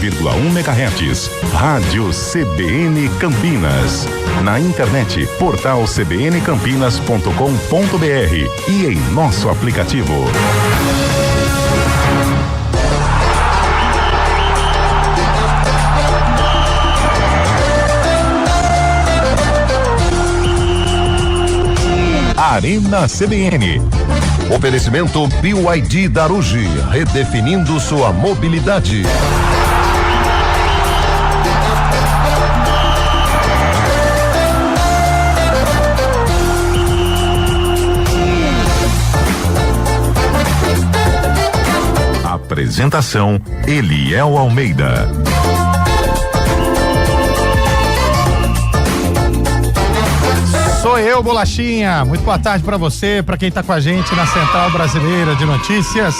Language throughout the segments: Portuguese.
MHz. Rádio CBN Campinas. Na internet, portal cbncampinas.com.br e em nosso aplicativo. Arena CBN. Oferecimento BYD Darugi, redefinindo sua mobilidade. Apresentação: Eliel Almeida. Sou eu, Bolachinha. Muito boa tarde pra você, pra quem tá com a gente na Central Brasileira de Notícias.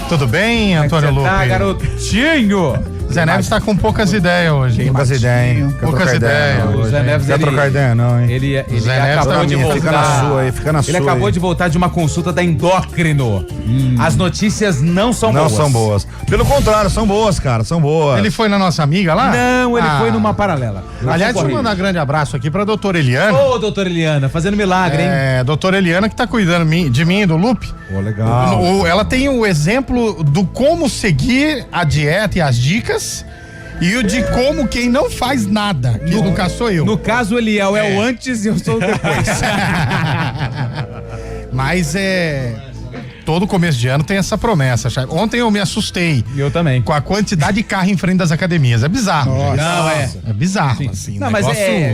Tudo bem, Antônio Lupe? Tá, garotinho. Zé Neves tá com poucas ideias hoje. Poucas ideias, hein? Poucas ideias. O Zé Neves, Quer trocar ideia não, hein? Ele Zé Neves acabou de voltar. Fica na sua aí, fica na sua. Ele acabou de voltar de uma consulta da endócrino. As notícias não são boas. Não são boas. Pelo contrário, são boas, cara, são boas. Ele foi na nossa amiga lá? Não, ele foi numa paralela. Aliás, deixa eu mandar um grande abraço aqui pra doutora Eliana. Ô, doutora Eliana, fazendo milagre, hein? Doutora Eliana que tá cuidando de mim e do Lupe. Pô, legal. Ela tem o exemplo do como seguir a dieta e as dicas. E o de como quem não faz nada, que no caso sou eu. No caso, Eliel é o antes e eu sou o depois. Mas todo começo de ano tem essa promessa. Ontem eu me assustei. Eu também. Com a quantidade de carro em frente das academias. É bizarro. Não, É bizarro, assim. Não, mas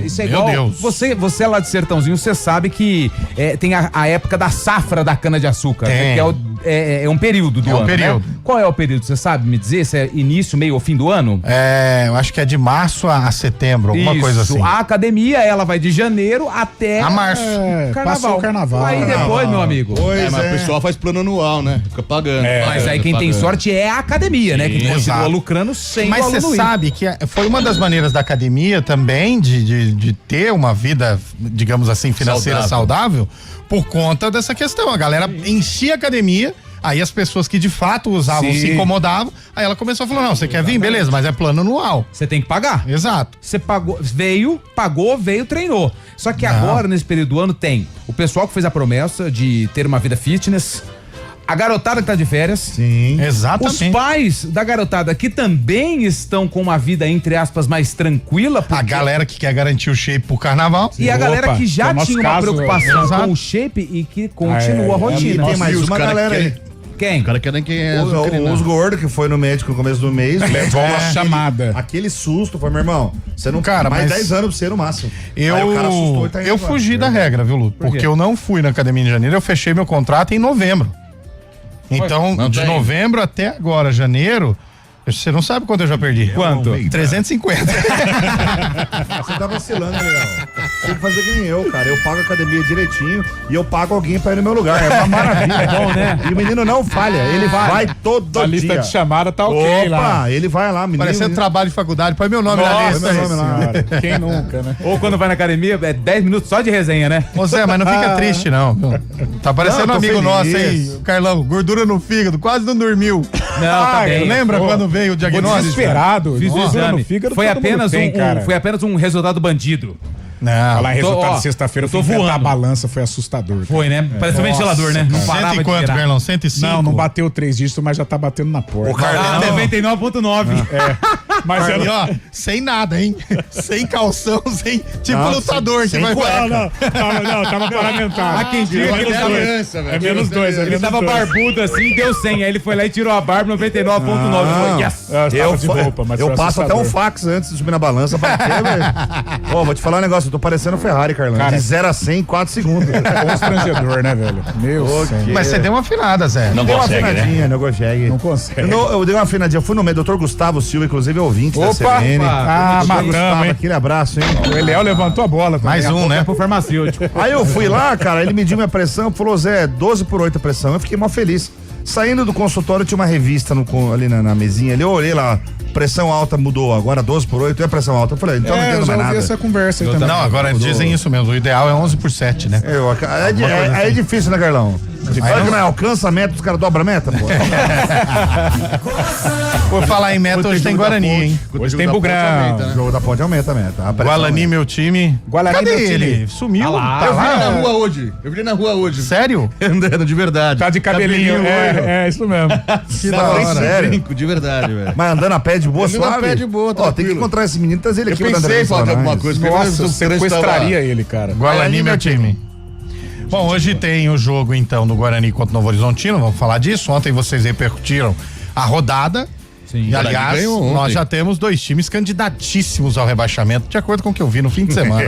isso é igual. Meu Deus. Você é lá de Sertãozinho, você sabe que tem a época da safra da cana-de-açúcar, né, que é um período do ano. Período. Né? Qual é o período? Você sabe me dizer? Se é início, meio ou fim do ano? Eu acho que é de março a setembro, alguma coisa assim. A academia, ela vai de janeiro até a março. Passou o carnaval. Aí depois, meu amigo. Mas o pessoal faz plano anual, né? Fica pagando. Mas aí quem tem sorte é a academia, né? Que continua lucrando sem Mas você sabe que foi uma das maneiras da academia também de ter uma vida, digamos assim, financeira saudável por conta dessa questão. A galera enchia a academia. Aí as pessoas que de fato usavam se incomodavam, aí ela começou a falar, não, você quer vir? Beleza, mas é plano anual. Você tem que pagar. Exato. Você pagou, pagou, treinou. Só que agora, nesse período do ano, tem o pessoal que fez a promessa de ter uma vida fitness, a garotada que tá de férias. Sim. Exatamente. Os pais da garotada que também estão com uma vida, entre aspas, mais tranquila. A galera que quer garantir o shape pro carnaval. E a galera que já tinha uma preocupação com o shape e que continua a rotina. Tem mais uma galera aí. Quem? O cara querem que Os gordos que foi no médico no começo do mês, levou uma chamada. Aquele susto, foi, meu irmão, você não, cara, mais mas 10 anos pra você no máximo. Eu tá eu fugi da regra, viu, Lu? Porque eu não fui na academia em janeiro, eu fechei meu contrato em novembro. Então, de novembro até agora, janeiro, você não sabe quanto eu já perdi. Quanto? 350. Você tá vacilando, legal. Tem que fazer que nem eu, cara. Eu pago a academia direitinho e eu pago alguém pra ir no meu lugar. É uma maravilha. É bom, né? E o menino não falha, ele vai todo dia. A lista de chamada tá ok lá. Ele vai lá, menino. Parecendo trabalho de faculdade, põe meu nome na lista. Quem nunca, né? Ou quando vai na academia, é 10 minutos só de resenha, né? Ô Zé, mas não fica triste, não. Tá parecendo um amigo nosso aí, Carlão, gordura no fígado, quase não dormiu. Não, tá bem. Lembra quando veio o diagnóstico? Desesperado. Fiz o exame. Foi apenas um resultado bandido. Não. Lá em resultado de sexta-feira, eu fui inventar voando. a balança, foi assustador. Foi, né? Parece um ventilador, né? Não parava de quanto, girar. Carlão? 105? Não bateu 3 dígitos, mas já tá batendo na porta. O Carlão. 99,9. Mas E, ó, sem nada, hein? Sem calção, sem. Tipo lutador que vai tava paramentado. Há quem diga que ele tava... É menos 2, é Ele menos tava 2. barbudo assim, deu 100. Aí ele foi lá e tirou a barba, 99,9. Yes! Eu de roupa, mas eu foi passo até assustador. um fax antes de subir na balança pra quê, velho? Ó, vou te falar um negócio, eu tô parecendo Ferrari, Carlão. Cara, de 0 a 100 em 4 segundos. Constrangedor, né, velho? Meu senhor. Mas você deu uma afinada, Zé. Não Deu uma consegue, né? afinadinha, não consegue. Não consegue. Eu dei uma afinadinha, eu fui no meio, doutor Gustavo Silva, inclusive é ouvinte da CBN. Ah, Doutor matamos, Gustavo, hein? aquele abraço, hein? O Eliel levantou a bola também. Mais um, né? Pro farmacêutico. Aí eu fui lá, cara, ele mediu minha pressão, falou, Zé, 12/8 a pressão. Eu fiquei mó feliz. Saindo do consultório, tinha uma revista ali na mesinha ali, eu olhei lá, pressão alta mudou, agora 12/8 é pressão alta. Eu falei, então não eu entendo já mais ouvi nada. essa conversa aí também. Não, agora dizem isso mesmo. O ideal é 11/7, né? É difícil, né, Carlão? Olha que não alcança a meta, os caras dobram a meta, pô. Por falar em meta, hoje tem Guarani, hein? Hoje tem Bugrão. O jogo da ponte aumenta a meta. A pressão Guarani, aumenta. meu time. Guarani, Cadê meu time. ele? Sumiu? lá. Tá Eu vi ele na lá? rua hoje. Eu vi ele na rua hoje. Sério? Andando, de verdade. Tá de cabelinho. É isso mesmo. Que da Não, hora. sem sério? brinco, de verdade, velho. Mas andando a pé de boa, Andando a suave? pé de boa, Ó, tem que tranquilo. encontrar esse menino e trazer ele Eu aqui pra pensei em falar de alguma coisa. porque Nossa, o trânsito sequestraria ele, cara. Guarani, meu time. Bom, hoje tem o jogo, então, do Guarani contra o Novo Horizontino, vamos falar disso. Ontem vocês repercutiram a rodada. Sim. E, aliás, ganhou ontem. nós já temos 2 times candidatíssimos ao rebaixamento, de acordo com o que eu vi no fim de semana.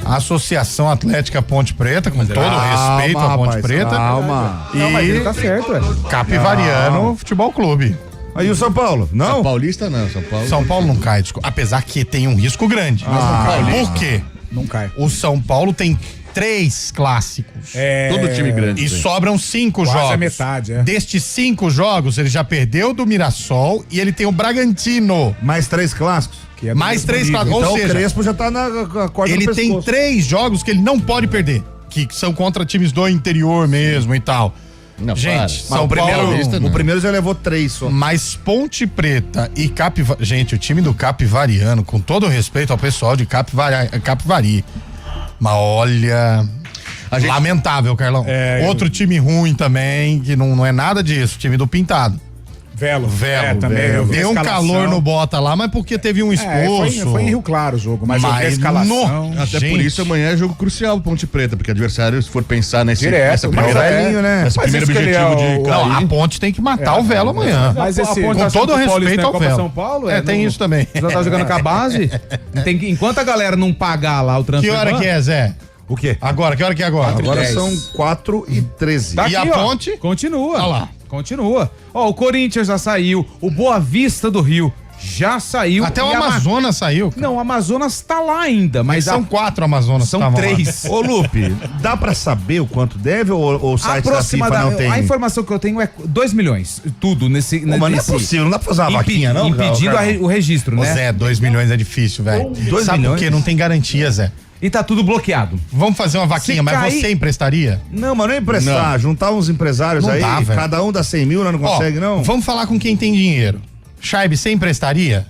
A Associação Atlética Ponte Preta, com todo respeito à Ponte rapaz, Preta. Calma. Não, mas ele E tá certo, velho. Capivariano Futebol Clube. Aí o São Paulo? São Não? Paulista não, São Paulo. São Paulo não cai, apesar que tem um risco grande. Por quê? Não cai. O São Paulo tem 3 clássicos. Todo time grande. E tem. sobram 5 Quase jogos. a metade, é. Destes 5 jogos, ele já perdeu do Mirassol e ele tem o Bragantino. Mais 3 clássicos? Que é do Mais mesmo 3 nível. clássicos. Então Ou o seja, Crespo já tá na corda ele do tem pescoço. 3 jogos que ele não pode perder. Que são contra times do interior mesmo e tal. Não, Gente, para. São o primeiro, Paulo. o primeiro já levou 3 só. Mas Ponte Preta e Capivari. Gente, o time do Capivariano, com todo respeito ao pessoal de Capivari. Mas olha. Lamentável, Carlão. Outro time ruim também, que não é nada disso. Time do Pintado. Velo. Velo. Também. Eu vi a Deu um escalação. calor no bota lá, mas porque teve um expulso. Foi em Rio Claro o jogo, mas eu vi a escalação. Até Gente. por isso amanhã é jogo crucial pro Ponte Preta, porque adversário, se for pensar nessa Direto, mas primeira, velhinho, né? nesse Mas primeiro isso que ele objetivo é o- de Não, cair. a Ponte tem que matar o Velo amanhã. Mas esse- A Ponte Com tá todo sendo Paulista respeito na ao Copa Velo. São Paulo, Tem isso também. Já tá jogando com a base. Enquanto a galera não pagar lá o Que transfer. hora que é, Zé? O quê? Agora, que hora que é agora? Agora 10. são 4h13. Tá E aqui, a ó. Ponte? Continua. Olha lá. Continua. Ó, o Corinthians já saiu. O Boa Vista do Rio já saiu. Até o E a Amazonas saiu. Cara. Não, o Amazonas tá lá ainda, mas São 4 Amazonas. são que estavam lá. 3. Ô, Lupe, dá pra saber o quanto deve ou o site da FIFA não tem? A informação que eu tenho é 2 milhões. Tudo nesse. Pô, mas não é nesse- possível, não dá pra fazer uma vaquinha, não? Impedindo Carlão? o registro, Ô, né? Zé, 2 milhões é difícil, velho. 2 Sabe milhões? por quê? Não tem garantia, Zé. E tá tudo bloqueado. Vamos fazer uma vaquinha, Se mas cair- você emprestaria? Não, mas não é emprestar, juntar uns empresários Não aí, dá, velho. cada um dá 100 mil, não consegue, Ó, não? Vamos falar com quem tem dinheiro. Chaib, você emprestaria?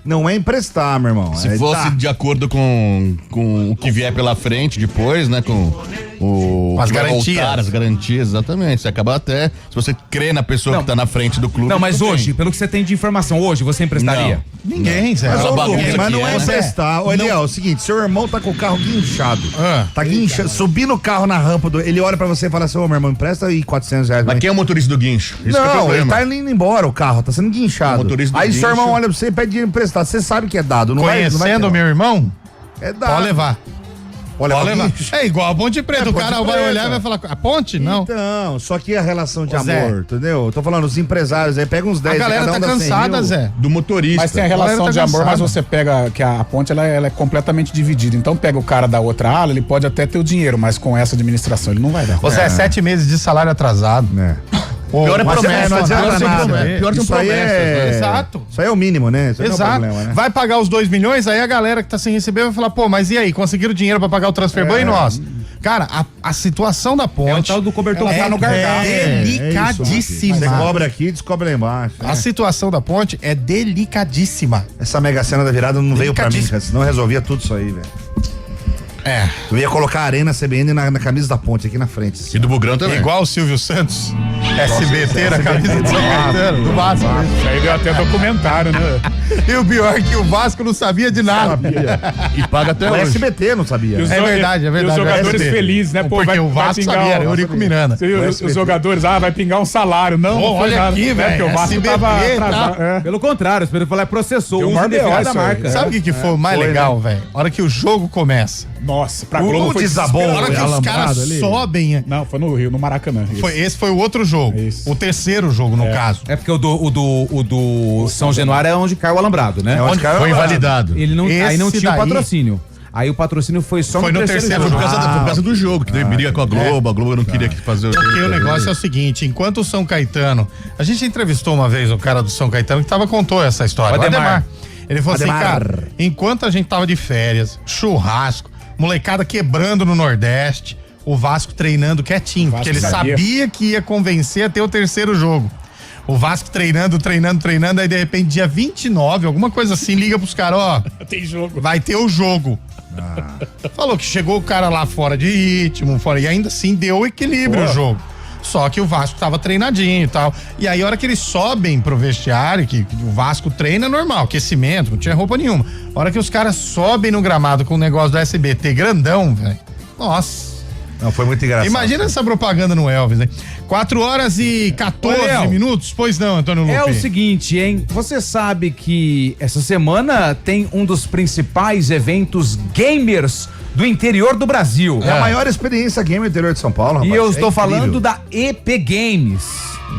Não é emprestar, meu irmão. Se é fosse dar. de acordo com o que vier pela frente depois, né? Com o Com as que vai garantias. voltar, as garantias, exatamente. Você acaba até, se você crê na pessoa Não. que tá na frente do clube. Não, mas tudo hoje, bem. pelo que você tem de informação, hoje você emprestaria? Ninguém, Zé. Mas, Ela ô, bagunça Lupe, mas que não é é, né? emprestar. Olha, é o seguinte, seu irmão tá com o carro guinchado. Ah. Tá guinchado, subir no carro na rampa, ele olha pra você e fala assim, ô, meu irmão, empresta aí R$400. Mas quem é o motorista do guincho? Isso que é o Não, ele problema. tá indo embora o carro, tá sendo guinchado. O motorista do Aí seu irmão guincho. olha pra você e pede dinheiro emprestado. Você sabe que é dado, não vai Conhecendo o meu irmão, É dado. pode levar. Olha, Pode o levar. guincho. É igual a Ponte Preta. o Ponte cara vai Preta. olhar e vai falar, a ponte? Não. Então, só que a relação de Ô, Zé. amor, entendeu? Eu tô falando, os empresários aí, pega uns 10 A galera cada um tá dá 100 cansada, mil. Zé. Do motorista. Mas tem a galera relação tá de amor, mas cansada. você pega que a ponte ela é completamente dividida. Então pega o cara da outra ala, ele pode até ter o dinheiro, mas com essa administração ele não vai dar. Ô, Zé, 7 meses de salário atrasado. É. Pior é Mas promessa, não adianta pior são nada. promessas, pior são Isso aí promessas, né? Exato. Isso aí é o mínimo, né? Isso aí não é o Exato. problema, né? Vai pagar os 2 milhões, aí a galera que tá sem receber vai falar, pô, mas e aí, conseguiram dinheiro pra pagar o transfer ban e nós? Cara, a situação da ponte... É o tal do cobertor Ela tá no gargalo. delicadíssima. Você cobra aqui, descobre lá embaixo. A situação da ponte é delicadíssima. Essa mega cena da virada não veio pra mim, Delicadíssimo. cara, senão resolvia tudo isso aí, velho. É. Eu ia colocar a Arena CBN na camisa da ponte aqui na frente. assim. E do Bugrão também. Igual o Silvio Santos. SBT na camisa de São Caetano, do Vasco. Isso aí deu até documentário, né? E o pior é que o Vasco não sabia de nada. E paga até O hoje. SBT não sabia. E os É verdade, é verdade. E os jogadores SBT. felizes, né? Pô, Porque o vai Vasco pingar sabia, era o- Eurico Miranda. Você viu os jogadores, vai pingar um salário. Não, Pô, não foi olha nada. aqui, É, velho, porque o Vasco SBT, tava tá? atrasado. É. Pelo contrário, o Pedro falou, processou Deu o uso maior indevido B.O. da isso aí. marca. Sabe o que foi o mais Foi, legal, né? velho? A hora que o jogo começa. Nossa, pra Globo foi desabou, A hora que os alambrado caras ali. sobem. Não, foi no Rio, no Maracanã. isso. Esse foi o outro jogo. Isso. O terceiro jogo, no caso. É porque o do São Januário é onde caiu o alambrado, né? É onde caiu o Foi alambrado. invalidado. Ele não, aí não Esse tinha o daí- patrocínio. Aí o patrocínio foi só Foi no terceiro Por jogo. causa do jogo, que teve briga com a Globo, a Globo não queria que fazer o Porque o negócio é o seguinte, enquanto o São Caetano, a gente entrevistou uma vez o cara do São Caetano que contou essa história, O Ademar. Ele falou Ademar. assim, cara, enquanto a gente tava de férias, churrasco, molecada quebrando no Nordeste, o Vasco treinando quietinho, porque ele sabia que ia convencer a ter o terceiro jogo. O Vasco treinando, aí de repente dia 29, alguma coisa assim, liga pros caras, ó. Tem jogo. Vai ter o jogo. Falou que chegou o cara lá fora de ritmo, e ainda assim deu equilíbrio o jogo. Só que o Vasco tava treinadinho e tal. E aí, a hora que eles sobem pro vestiário, que o Vasco treina normal, aquecimento, não tinha roupa nenhuma. A hora que os caras sobem no gramado com o negócio do SBT grandão, velho. Nossa. Não, foi muito engraçado. Imagina essa propaganda no Elvis, né? 4h14 minutos. Pois não, Antônio Lupe. É o seguinte, hein? Você sabe que essa semana tem um dos principais eventos gamers do interior do Brasil. É a maior experiência game do interior de São Paulo, rapaz. E eu estou incrível. falando da EP Games,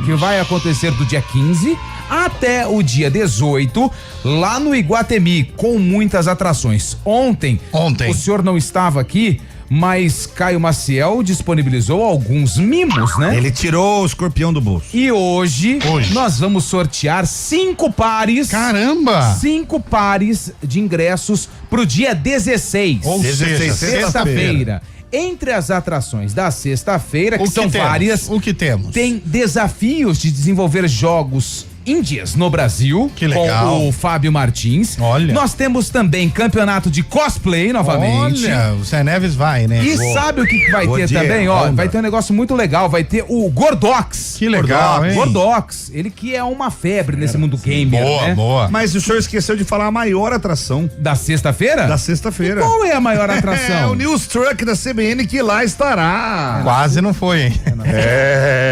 que vai acontecer do dia 15 até o dia 18, lá no Iguatemi, com muitas atrações. Ontem, o senhor não estava aqui, mas Caio Maciel disponibilizou alguns mimos, né? Ele tirou o escorpião do bolso. E hoje nós vamos sortear 5 pares. Caramba! 5 pares de ingressos pro dia 16. Ou seja, sexta-feira. Entre as atrações da sexta-feira, que são várias. O que temos? Tem desafios de desenvolver jogos índias no Brasil. Que legal. Com o Fábio Martins. Olha. Nós temos também campeonato de cosplay novamente. Olha, o Zé Neves vai, né? E sabe o que vai ter também, ó? Vai ter um negócio muito legal, vai ter o Gordox. Que legal, hein? Gordox, ele que é uma febre nesse mundo gamer, né? Boa. Mas o senhor esqueceu de falar a maior atração. Da sexta-feira? Da sexta-feira. Qual é a maior atração? É o News Truck da CBN que lá estará. Quase não foi, hein?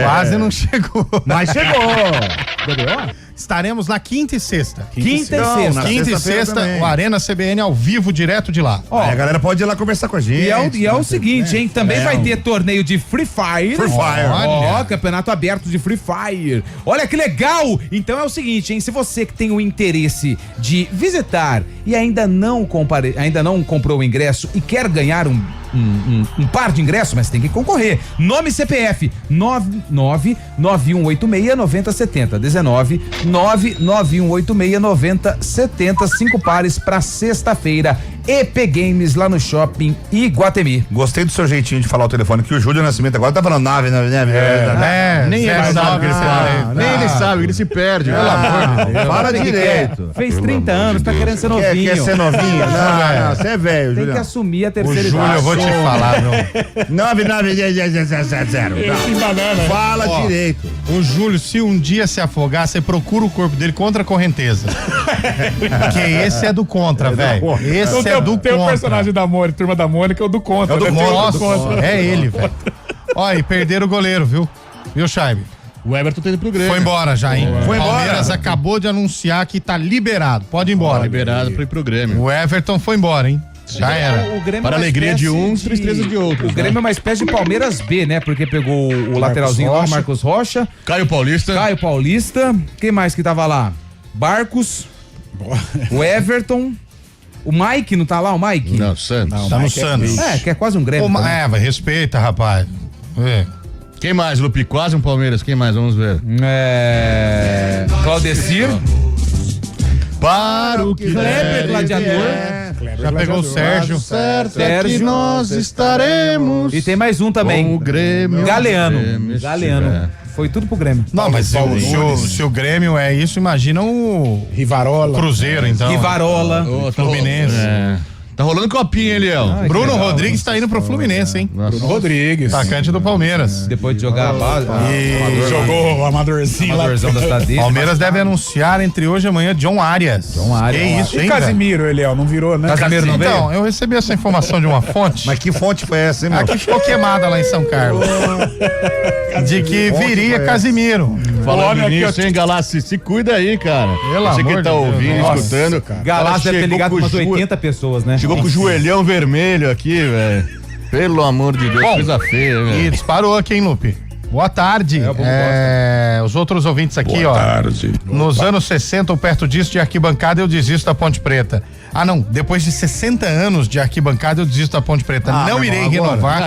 Quase não chegou. Mas chegou. Estaremos na quinta e sexta. Quinta e sexta. Quinta e sexta, o Arena CBN ao vivo, direto de lá. Ó, a galera pode ir lá conversar com a gente. E é o seguinte, hein? Também vai ter torneio de Free Fire. Ó, campeonato aberto de Free Fire. Olha que legal! Então é o seguinte, hein? Se você que tem o interesse de visitar e ainda não comprou o ingresso e quer ganhar um par de ingressos, mas tem que concorrer. Nome CPF 99186-9070. 99186-9070. 5 pares pra sexta-feira. EP Games lá no Shopping Iguatemi. Gostei do seu jeitinho de falar o telefone, que o Júlio Nascimento agora tá falando 9, né? Nem ele sabe que ele se perde. Nem ele sabe que ele se perde. Pelo amor de Deus. Fala direito. Fez 30 anos, tá querendo ser novinho. Quer ser novinho? Não, você é velho, Tem Júlio. que assumir a terceira Júlio, idade. eu vou te falar, meu. 990. Fala direito. O Júlio, se um dia se afogar, você procura o corpo dele contra a correnteza. Porque esse é do contra, velho. Esse é do Tem o contra. personagem da Mônica, Turma da Mônica, é o do contra. É o do né? Nossa, é ele, velho. Ó, e perderam o goleiro, viu? Viu, Chaibe? O Everton tá indo pro Grêmio. Foi embora já, hein? Foi embora. Palmeiras acabou de anunciar que tá liberado. Pode ir embora. Liberado pra ir pro Grêmio. O Everton foi embora, hein? Já era. O Grêmio Para é uma alegria de espécie uns, tristeza de outros. O Grêmio é uma espécie de Palmeiras B, né? Porque pegou o lateralzinho lá, Marcos Rocha, Caio Paulista. quem mais que tava lá? Barcos, o Everton, o Mike, não tá lá o Mike? Não, Santos. Tá no Santos. Que é quase um Grêmio. também. Vai, respeita, rapaz. Quem mais, Lupi? Quase um Palmeiras. Quem mais? Vamos ver. Claudecir, Para o que Kleber Gladiador. Já pegou o Sérgio. Certo é que nós estaremos. E tem mais um também. Com o Grêmio. Galeano. Grêmio Galeano. Foi tudo pro Grêmio. Não, mas se o Grêmio é isso, imagina o Rivarola. Cruzeiro, então. Rivarola. Fluminense. Tá rolando copinha, hein, Léo? Bruno Rodrigues tá indo pro Fluminense, hein? Bruno Rodrigues. Atacante do Palmeiras. Depois de jogar a base. Jogou o amadorzinho lá. Amadorzão da cidade. Palmeiras deve anunciar entre hoje e amanhã John Arias. Que isso, E hein, velho? Casimiro, Eliel, não virou, né? Casimiro não veio? Então, eu recebi essa informação de uma fonte. Mas que fonte foi essa, hein, meu? Aqui ficou queimada lá em São Carlos. De que viria Casimiro. Falando nisso, hein, Galassi? Se cuida aí, cara. Você que amor tá de ouvindo, Deus. escutando. Galáxia deve ter chegou ligado com umas o 80 pessoas, né? Chegou com o joelhão vermelho aqui, velho. Pelo amor de Deus, Bom, coisa feia, E velho. disparou aqui, hein, Lupe? Boa tarde. Os outros ouvintes aqui, ó. Tarde. Nos anos 60 ou perto disso de arquibancada eu desisto da Ponte Preta. Ah, não, depois de 60 anos de arquibancada eu desisto da Ponte Preta. Não irei renovar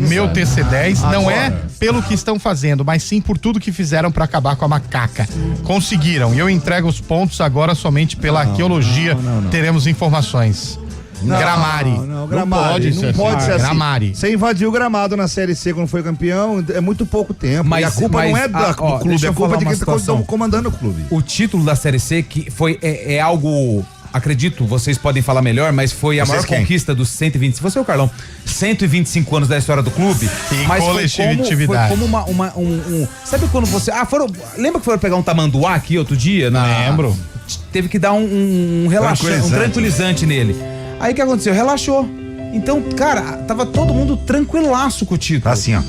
meu TC10. Não é pelo que estão fazendo, mas sim por tudo que fizeram para acabar com a macaca. Conseguiram e eu entrego os pontos agora somente pela arqueologia. Teremos informações. Gramari. Não, Gramari. Não pode ser assim. Gramari. Você invadiu o gramado na Série C quando foi campeão, é muito pouco tempo. Mas- e a culpa mas, não é do clube, deixa é eu culpa falar de uma quem tá situação. comandando o clube. O título da Série C que foi é algo, acredito, vocês podem falar melhor, mas foi a Vocês maior quem? conquista dos 125, você é o Carlão, 125 anos da história do clube. E Mas coletividade. foi como sabe quando você, lembra que foram pegar um tamanduá aqui outro dia? Lembro. Teve que dar um relaxante, um tranquilizante nele. Aí o que aconteceu? Relaxou. Então, cara, tava todo mundo tranquilaço com o título. Tá assim, ó.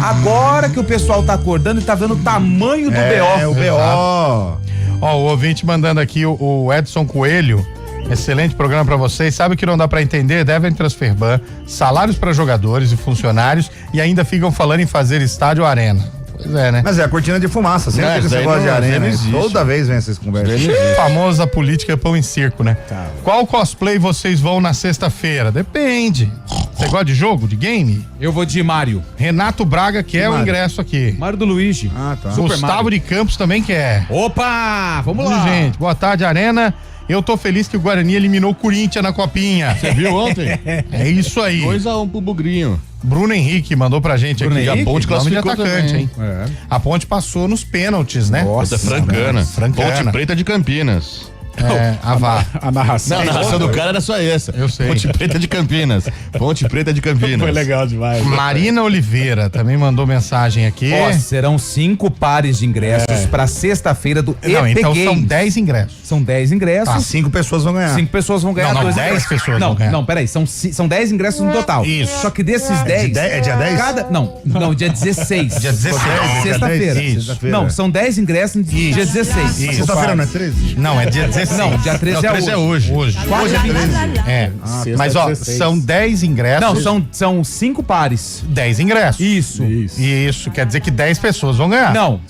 Agora que o pessoal tá acordando e tá vendo o tamanho do BO. O BO. Ó, o ouvinte mandando aqui, o Edson Coelho. Excelente programa pra vocês. Sabe o que não dá pra entender? Devem Transferban, salários pra jogadores e funcionários e ainda ficam falando em fazer estádio ou arena. Pois é, né? Mas é a cortina de fumaça, sempre Não, tem esse isso aí negócio de não- arena. não né? existe. Toda vez vem essas conversas. Famosa política pão em circo, né? Qual cosplay vocês vão na sexta-feira? Depende. Você gosta de jogo, de game? Eu vou de Mário. Renato Braga quer o Mário? ingresso aqui. Mário do Luigi. Ah, tá. Gustavo de Campos também quer. Opa! Vamos lá! Gente, boa tarde, Arena. Eu tô feliz que o Guarani eliminou o Corinthians na copinha. Você viu ontem? É isso aí. 2-1 pro Bugrinho. Bruno Henrique mandou pra gente Bruno aqui. Henrique? A Ponte Nome de classificou atacante, também. hein? É. A Ponte passou nos pênaltis, né? Contra Francana. Francana. Ponte Preta de Campinas. É, a VAR. A narração. Não, a narração do cara era só essa. Eu sei. Ponte Preta de Campinas. Ponte Preta de Campinas. Foi legal demais. Marina Oliveira também mandou mensagem aqui. Ó, serão 5 pares de ingressos pra sexta-feira do Não, EP então são Games. 10 ingressos. São 10 ingressos. 5 pessoas vão ganhar. 5 pessoas vão ganhar. Não, 2 10 ingressos. pessoas não, vão ganhar. Não, peraí. São 10 ingressos no total. Isso. Só que desses 10. É dia 10? Não, dia 16. Dia 16. Sexta-feira. Isso. Sexta-feira. Não, são 10 ingressos no dia 16. Isso. Sexta-feira não é 13? Não, é dia 16. Não, dia 13 13 é hoje. Hoje Quase é 20. 13. É. Sexta Mas é ó, 16. são 10 ingressos. Não, são 5 pares. 10 ingressos. Isso. Isso, quer dizer que 10 pessoas vão ganhar. Não,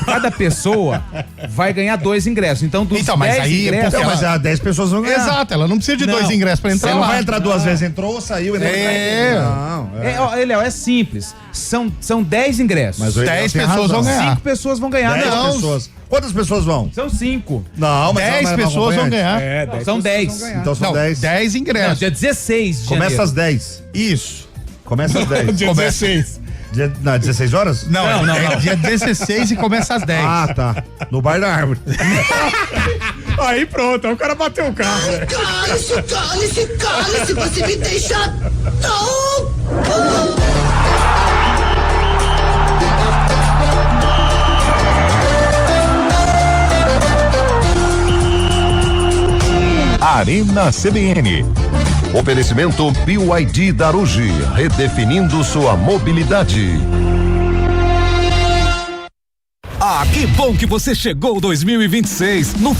cada pessoa vai ganhar 2 ingressos. Então, dos Então, mas 10 aí, ingressos. Não, porque mas 10 pessoas vão ganhar. Exato, ela não precisa de Não. 2 ingressos pra entrar Você não lá. vai entrar 2 vezes, entrou, saiu, entrou. É. Não, Léo, é simples. São 10 ingressos. Mas o Eliel 10 tem pessoas razão. vão ganhar. 5 pessoas vão ganhar. 10 Não, pessoas. Quantas pessoas vão? são 5. Não, mas 10 não é pessoas vão acompanhante. ganhar. É, 10 São pessoas 10. vão ganhar. Então são Não, 10. 10 Não, ingressos. dia 16 de Começa janeiro. às 10. Isso. Começa às 10. Dia 16. Não, 16 horas? Não, Não, é não. dia 16 e começa às 10. Ah, tá. No bar da árvore. Aí pronto, aí o cara bateu o carro. né? Cale-se, você me deixa tão... Arena CBN. Oferecimento BYD Darugi, redefinindo sua mobilidade. Ah, que bom que você chegou 2026. No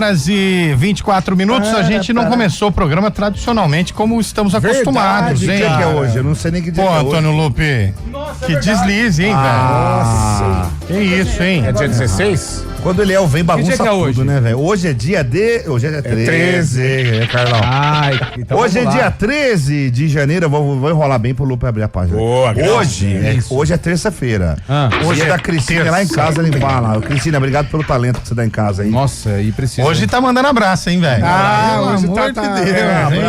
8h24. A gente não começou o programa tradicionalmente como estamos acostumados, hein? Que dia que é hoje? Eu não sei nem que dia que é hoje. Antônio Lupe. Que deslize, hein, velho? Nossa. Que isso, hein? É dia 16? Quando ele vem bagunça que é tudo, hoje? né, velho? Hoje é dia de... Hoje é 13, Carlão. Então Hoje é vamos lá. dia 13 de janeiro, eu vou enrolar bem pro Lupe abrir a página. Boa, Hoje é terça-feira. Hoje é da Cristina lá em casa limpar lá. Cristina, obrigado pelo talento que você dá em casa aí. Nossa, e precisa. Hoje tá mandando abraço, hein, velho? hoje amor tá- de Deus, hein?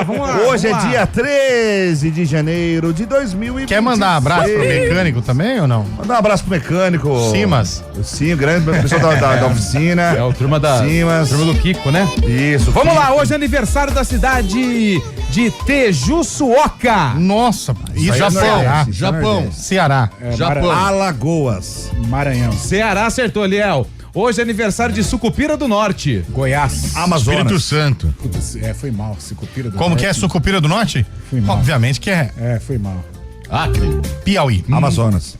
Vamos lá. Hoje é dia 13 de janeiro de 2020. Quer mandar um abraço pro mecânico também ou não? Mandar um abraço pro mecânico. Simas. Sim, grande pessoa da oficina. É o turma Simas. turma do Kiko, né? Isso. Vamos lá, hoje é aniversário da cidade de Tejuçuoca. Nossa, Isso aí é Japão. Nordeste, Japão. Ceará. Japão. Alagoas. Maranhão. Ceará acertou, Liel. Hoje é aniversário de Sucupira do Norte. Goiás. Amazonas. Espírito Santo. Putz, foi mal. Sucupira do Como Norte. que é Sucupira do Norte? Fui mal. Obviamente que é Foi mal. Acre. Piauí. Amazonas.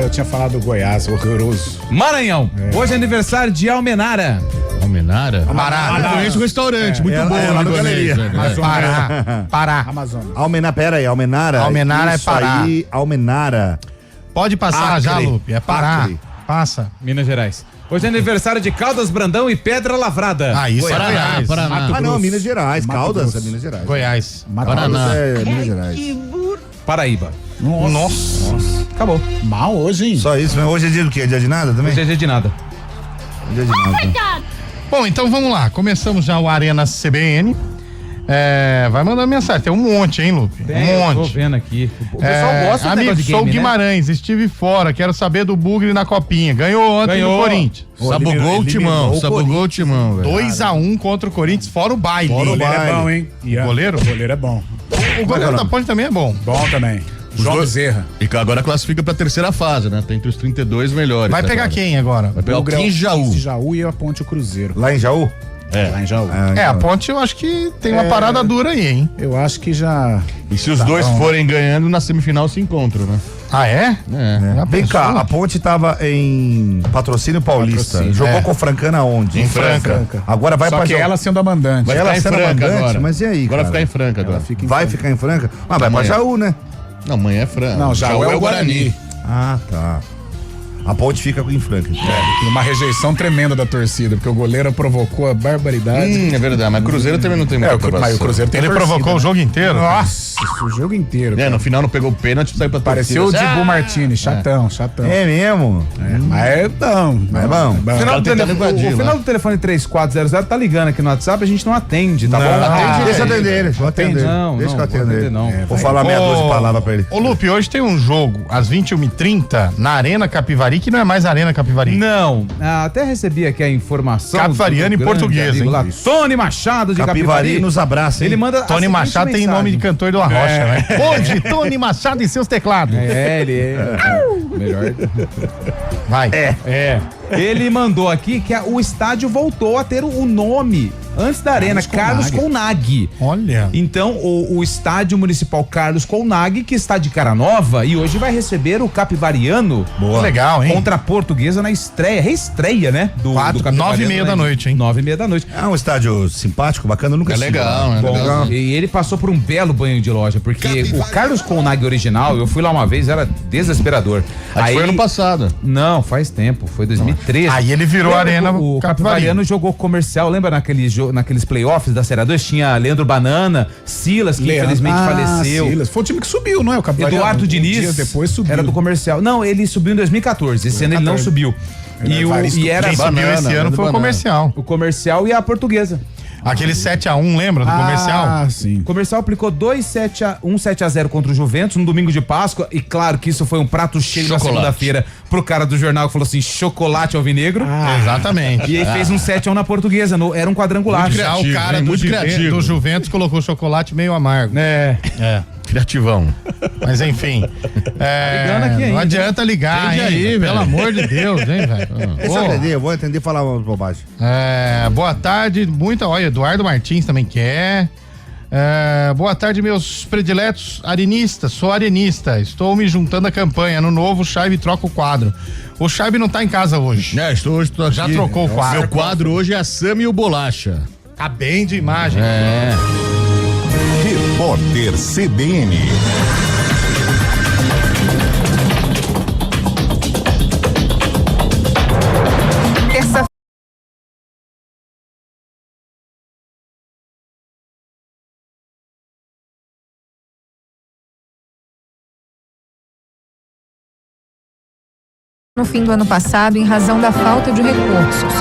Eu tinha falado Goiás, horroroso. Maranhão. Hoje é aniversário de Almenara. Almenara? Pará. Eu conheço um restaurante muito bom lá no no Libanês, Galeria. velho. Pará. Amazonas. Pera aí, Almenara. Almenara é Isso Pará. aí, Almenara. Pode passar Acre. já, Lupe. É Pará. Acre. Passa. Minas Gerais. Hoje é aniversário de Caldas Brandão e Pedra Lavrada. Isso Paraná, é Goiás. Paraná. Não, Minas Gerais. Mato Caldas Grosso. é Minas Gerais. Goiás. Caldas Paraná. é Minas Gerais. Paraíba. Nossa. Acabou. Mal hoje, hein? Só isso, mas hoje é dia do quê? Dia de nada também? Hoje é dia de nada. Dia de nada. Bom, então vamos lá. Começamos já o Arena CBN. Vai mandando mensagem. Tem um monte, hein, Lupe? Um Tô monte. vendo aqui. O pessoal gosta do amigo, negócio de sou game, né? Guimarães, estive fora, quero saber do Bugre na Copinha. Ganhou ontem Ganhou. no Corinthians. Sabugou o timão, sabugou o timão, velho. 2-1 contra o Corinthians, fora o baile. O goleiro baile. é bom, hein? O goleiro? O goleiro é bom. O goleiro da Ponte também é bom. Bom também. João dois- Bezerra. E agora classifica pra terceira fase, né? Tá entre os 32 melhores. Vai pegar agora. quem agora? Vai pegar o Bugre é 15 Jaú. 15 Jaú e a Ponte o Cruzeiro. Lá em Jaú? Lá em Jaú. A Ponte eu acho que tem uma parada dura aí, hein? Eu acho que já... E se os dois forem ganhando, na semifinal se encontram, né? Ah, é? Já Vem pensou? cá, a Ponte tava em Patrocínio Paulista. Patrocínio, Jogou com Francana onde? Em Franca. Agora vai Só pra que Jaú. ela sendo a mandante. Vai Ela ficar em sendo Franca mandante, agora. mas e aí, Agora cara? ficar em Franca agora. Fica em Vai Franca. ficar em Franca? Vai pra Amanhã. Jaú, né? Não, amanhã é Franca. Não, Jaú é o Guarani. Ah, tá. A Ponte fica em Franca. E uma rejeição tremenda da torcida, porque o goleiro provocou a barbaridade. É verdade, mas Cruzeiro também não tem muita Mas o aprovação. Cruzeiro tem Ele torcida, provocou né? o jogo inteiro? Nossa, o jogo inteiro. É, no final não pegou o pênalti, saiu pra Pareceu o torcida. Dibu Martini, chatão. É mesmo? Mas é bom. Mas é bom. O final, Cara do tentando telefone, invadir o lá. final do telefone 3400 tá ligando aqui no WhatsApp, a gente não atende, tá bom? Deixa eu atender ele. Vou atender. Não, Deixa não, que eu vou atender atender, ele. não. Vou falar meia dúzia de palavras pra ele. Ô, Lupe, hoje tem um jogo às 21h30 na Arena Capivari, que não é mais Arena Capivari. Não, até recebi aqui a informação. Capivariano do em grande português, amigo hein? lá, Tony Machado de Capivari Capivari. nos abraça, hein? Ele manda a Tony seguinte Machado tem mensagem. nome de cantor do Arrocha, né? Hoje, Tony Machado e seus teclados. Ele é. Melhor. Vai. Ele mandou aqui que o estádio voltou a ter o nome antes da Arena, Carlos Colnaghi. Olha. Então, o estádio municipal Carlos Colnaghi, que está de cara nova, e hoje vai receber o Capivariano. Boa. Legal, hein? Contra a Portuguesa na estreia, reestreia, né? Do Capivariano, 9h30 da noite, hein? 9h30 da noite. É um estádio simpático, bacana, nunca É assisti. legal, é legal. E ele passou por um belo banho de loja, porque o Carlos Colnaghi original, eu fui lá uma vez, era desesperador. Acho que foi ano passado. Não, faz tempo, foi 2013. Aí ele virou Lembra Arena que o Capivariano jogou comercial, lembra naqueles playoffs da Série 2? Tinha Leandro Banana, Silas, que infelizmente faleceu. Silas. Foi o time que subiu, não é? O Capivariano. Eduardo Diniz Dias depois subiu. era do comercial. Não, ele subiu em 2014. Esse ano ele não subiu. E era Quem subiu esse ano foi o comercial. o comercial e a Portuguesa. Aquele 7-1, lembra do comercial? Ah, sim. O comercial aplicou 7-0 contra o Juventus no domingo de Páscoa, e claro que isso foi um prato cheio na Chocolate. segunda-feira pro cara do jornal que falou assim, chocolate alvinegro. Exatamente. E aí fez um 7-1 na Portuguesa, era um quadrangular. Muito Já o criativo, cara hein? do, Muito criativo. Do Juventus colocou chocolate meio amargo. É. Criativão. Mas enfim. ligando aqui não ainda. adianta ligar, Atende hein? aí, velho. Pelo amor de Deus, hein, velho? Deixa eu atender, eu vou atender e falar uma bobagem. Boa tarde, olha, Eduardo Martins também quer. Boa tarde, meus prediletos arenistas. Sou arenista. Estou me juntando à campanha. No novo, Chaibe troca o quadro. O Chaibe não tá em casa hoje. Estou aqui. Já trocou o quadro. Meu quadro hoje é a Sam e o Bolacha. Tá bem de imagem. Repórter CBN. No fim do ano passado, em razão da falta de recursos.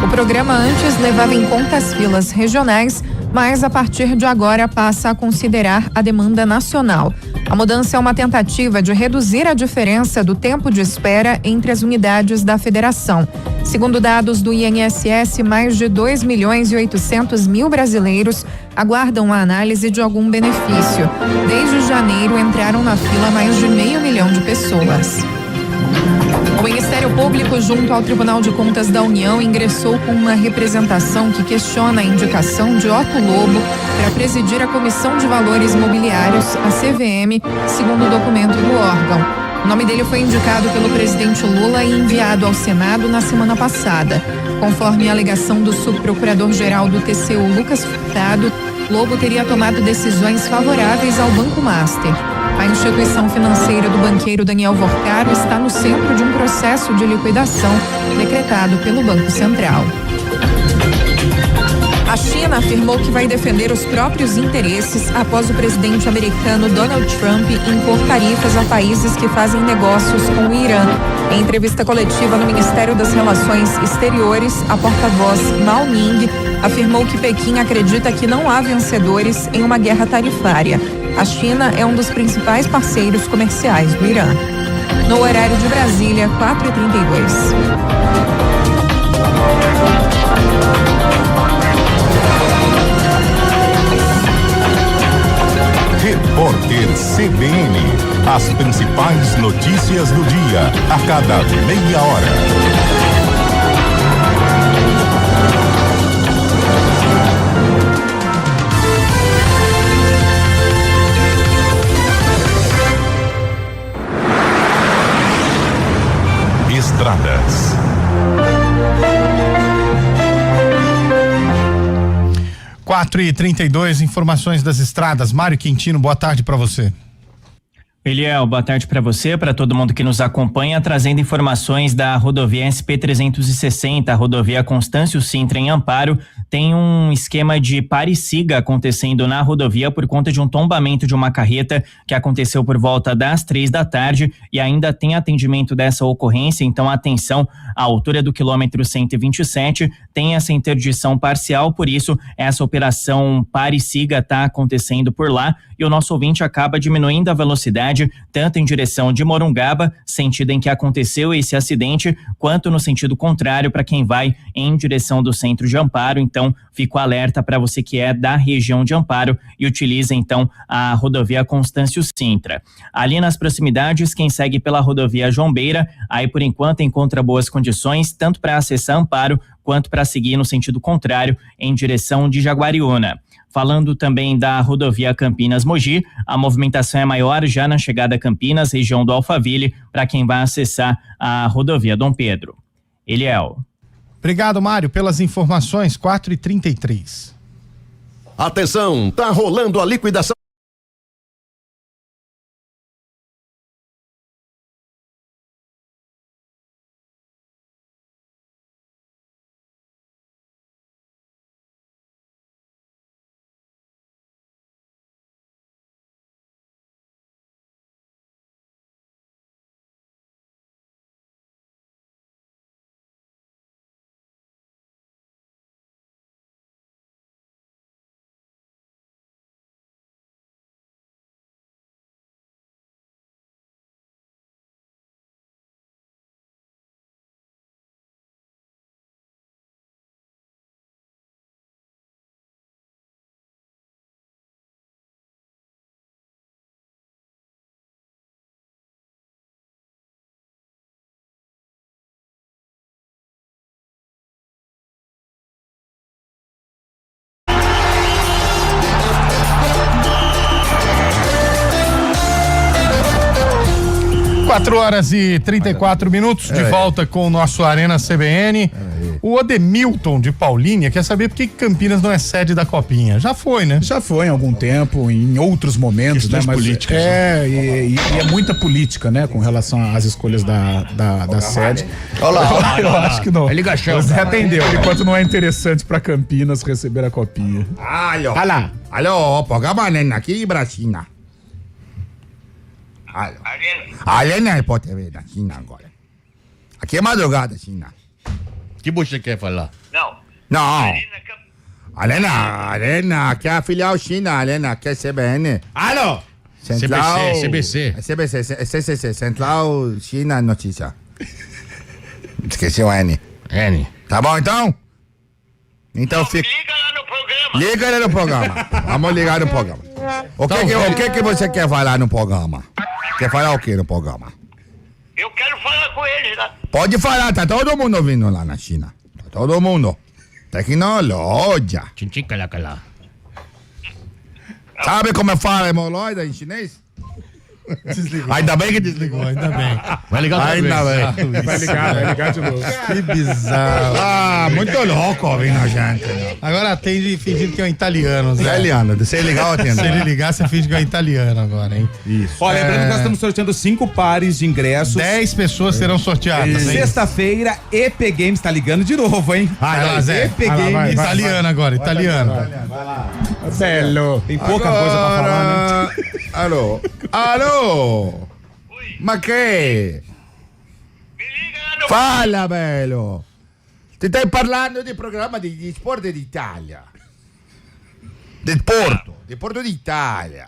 O programa antes levava em conta as filas regionais, mas a partir de agora passa a considerar a demanda nacional. A mudança é uma tentativa de reduzir a diferença do tempo de espera entre as unidades da federação. Segundo dados do INSS, mais de 2.800.000 brasileiros aguardam a análise de algum benefício. Desde janeiro, entraram na fila mais de 500 mil de pessoas. O Ministério Público, junto ao Tribunal de Contas da União, ingressou com uma representação que questiona a indicação de Otto Lobo para presidir a Comissão de Valores Mobiliários, a CVM, segundo o documento do órgão. O nome dele foi indicado pelo presidente Lula e enviado ao Senado na semana passada. Conforme a alegação do subprocurador-geral do TCU, Lucas Furtado, Lobo teria tomado decisões favoráveis ao Banco Master. A instituição financeira do banqueiro Daniel Vorcaro está no centro de um processo de liquidação decretado pelo Banco Central. A China afirmou que vai defender os próprios interesses após o presidente americano Donald Trump impor tarifas a países que fazem negócios com o Irã. Em entrevista coletiva no Ministério das Relações Exteriores, a porta-voz Mao Ning afirmou que Pequim acredita que não há vencedores em uma guerra tarifária. A China é um dos principais parceiros comerciais do Irã. No horário de Brasília, 4h32. Repórter CBN. As principais notícias do dia, a cada meia hora. Estradas. Quatro e 32, informações das estradas. Mário Quintino, boa tarde para você. Eliel, boa tarde para você, para todo mundo que nos acompanha, trazendo informações da rodovia SP-360, a rodovia Constâncio Sintra em Amparo. Tem um esquema de pare e siga acontecendo na rodovia por conta de um tombamento de uma carreta que aconteceu por volta das 3h e ainda tem atendimento dessa ocorrência, então atenção, à altura do quilômetro 127 tem essa interdição parcial, por isso essa operação pare e siga está acontecendo por lá e o nosso ouvinte acaba diminuindo a velocidade tanto em direção de Morungaba, sentido em que aconteceu esse acidente, quanto no sentido contrário para quem vai em direção do centro de Amparo. Então, fico alerta para você que é da região de Amparo e utiliza então a rodovia Constâncio Sintra. Ali nas proximidades, quem segue pela rodovia João Beira, aí por enquanto encontra boas condições, tanto para acessar Amparo, quanto para seguir no sentido contrário em direção de Jaguariúna. Falando também da rodovia Campinas-Mogi, a movimentação é maior já na chegada a Campinas, região do Alphaville, para quem vai acessar a rodovia Dom Pedro. Eliel. Obrigado, Mário, pelas informações. 4h33. Atenção, tá rolando a liquidação. 4h34, de volta com o nosso Arena CBN. O Odemilton de Paulínia quer saber por que Campinas não é sede da Copinha. Já foi, né? Já foi em algum tempo, em outros momentos, né? Mas políticas. e é muita política, né? Com relação às escolhas da sede. Olha lá, Eu acho que não. Ele gachou. Você atendeu. Enquanto não é interessante pra Campinas receber a Copinha. Alô. Olha lá. Alô, programa Arena aqui, Brasília. Arena pode ver na China agora. Aqui é madrugada, China. Que você quer falar? Não. Arena, aqui é a filial China, Arena, aqui é CBN. Alô? Central. CBC. CBC, Central China Notícia. Esqueceu a N. N. Tá bom, então? Então fica. Liga lá no programa. Vamos ligar no programa. O que você quer falar no programa? Quer falar o que no programa? Eu quero falar com eles, né? Pode falar, tá todo mundo ouvindo lá na China. Tá todo mundo. Tecnologia. Tchim, calá. Sabe como fala hemorroida em chinês? Desligou. Ainda bem que desligou. Ainda bem. Vai ligar outra Ainda vez. bem. Vai ligar de novo. Que bizarro. Ah, muito louco ouvindo a gente. Né? Agora atende fingindo que é um italiano, Zé. Italiano, se ligar, eu atendo. Se ele ligar, você finge que é um italiano agora, hein? Isso. Ó, lembrando que nós estamos sorteando 5 pares de ingressos. 10 pessoas serão sorteadas, hein? Sexta-feira, EP Games tá ligando de novo, hein? Vai lá, Zé. EP Vai lá, Games. vai. Italiano agora, italiano. Belo. Tem pouca coisa pra falar, né? Alô? Ma che? Fala, bello! Ti stai parlando del programma di sport d'Italia. Del Porto d'Italia.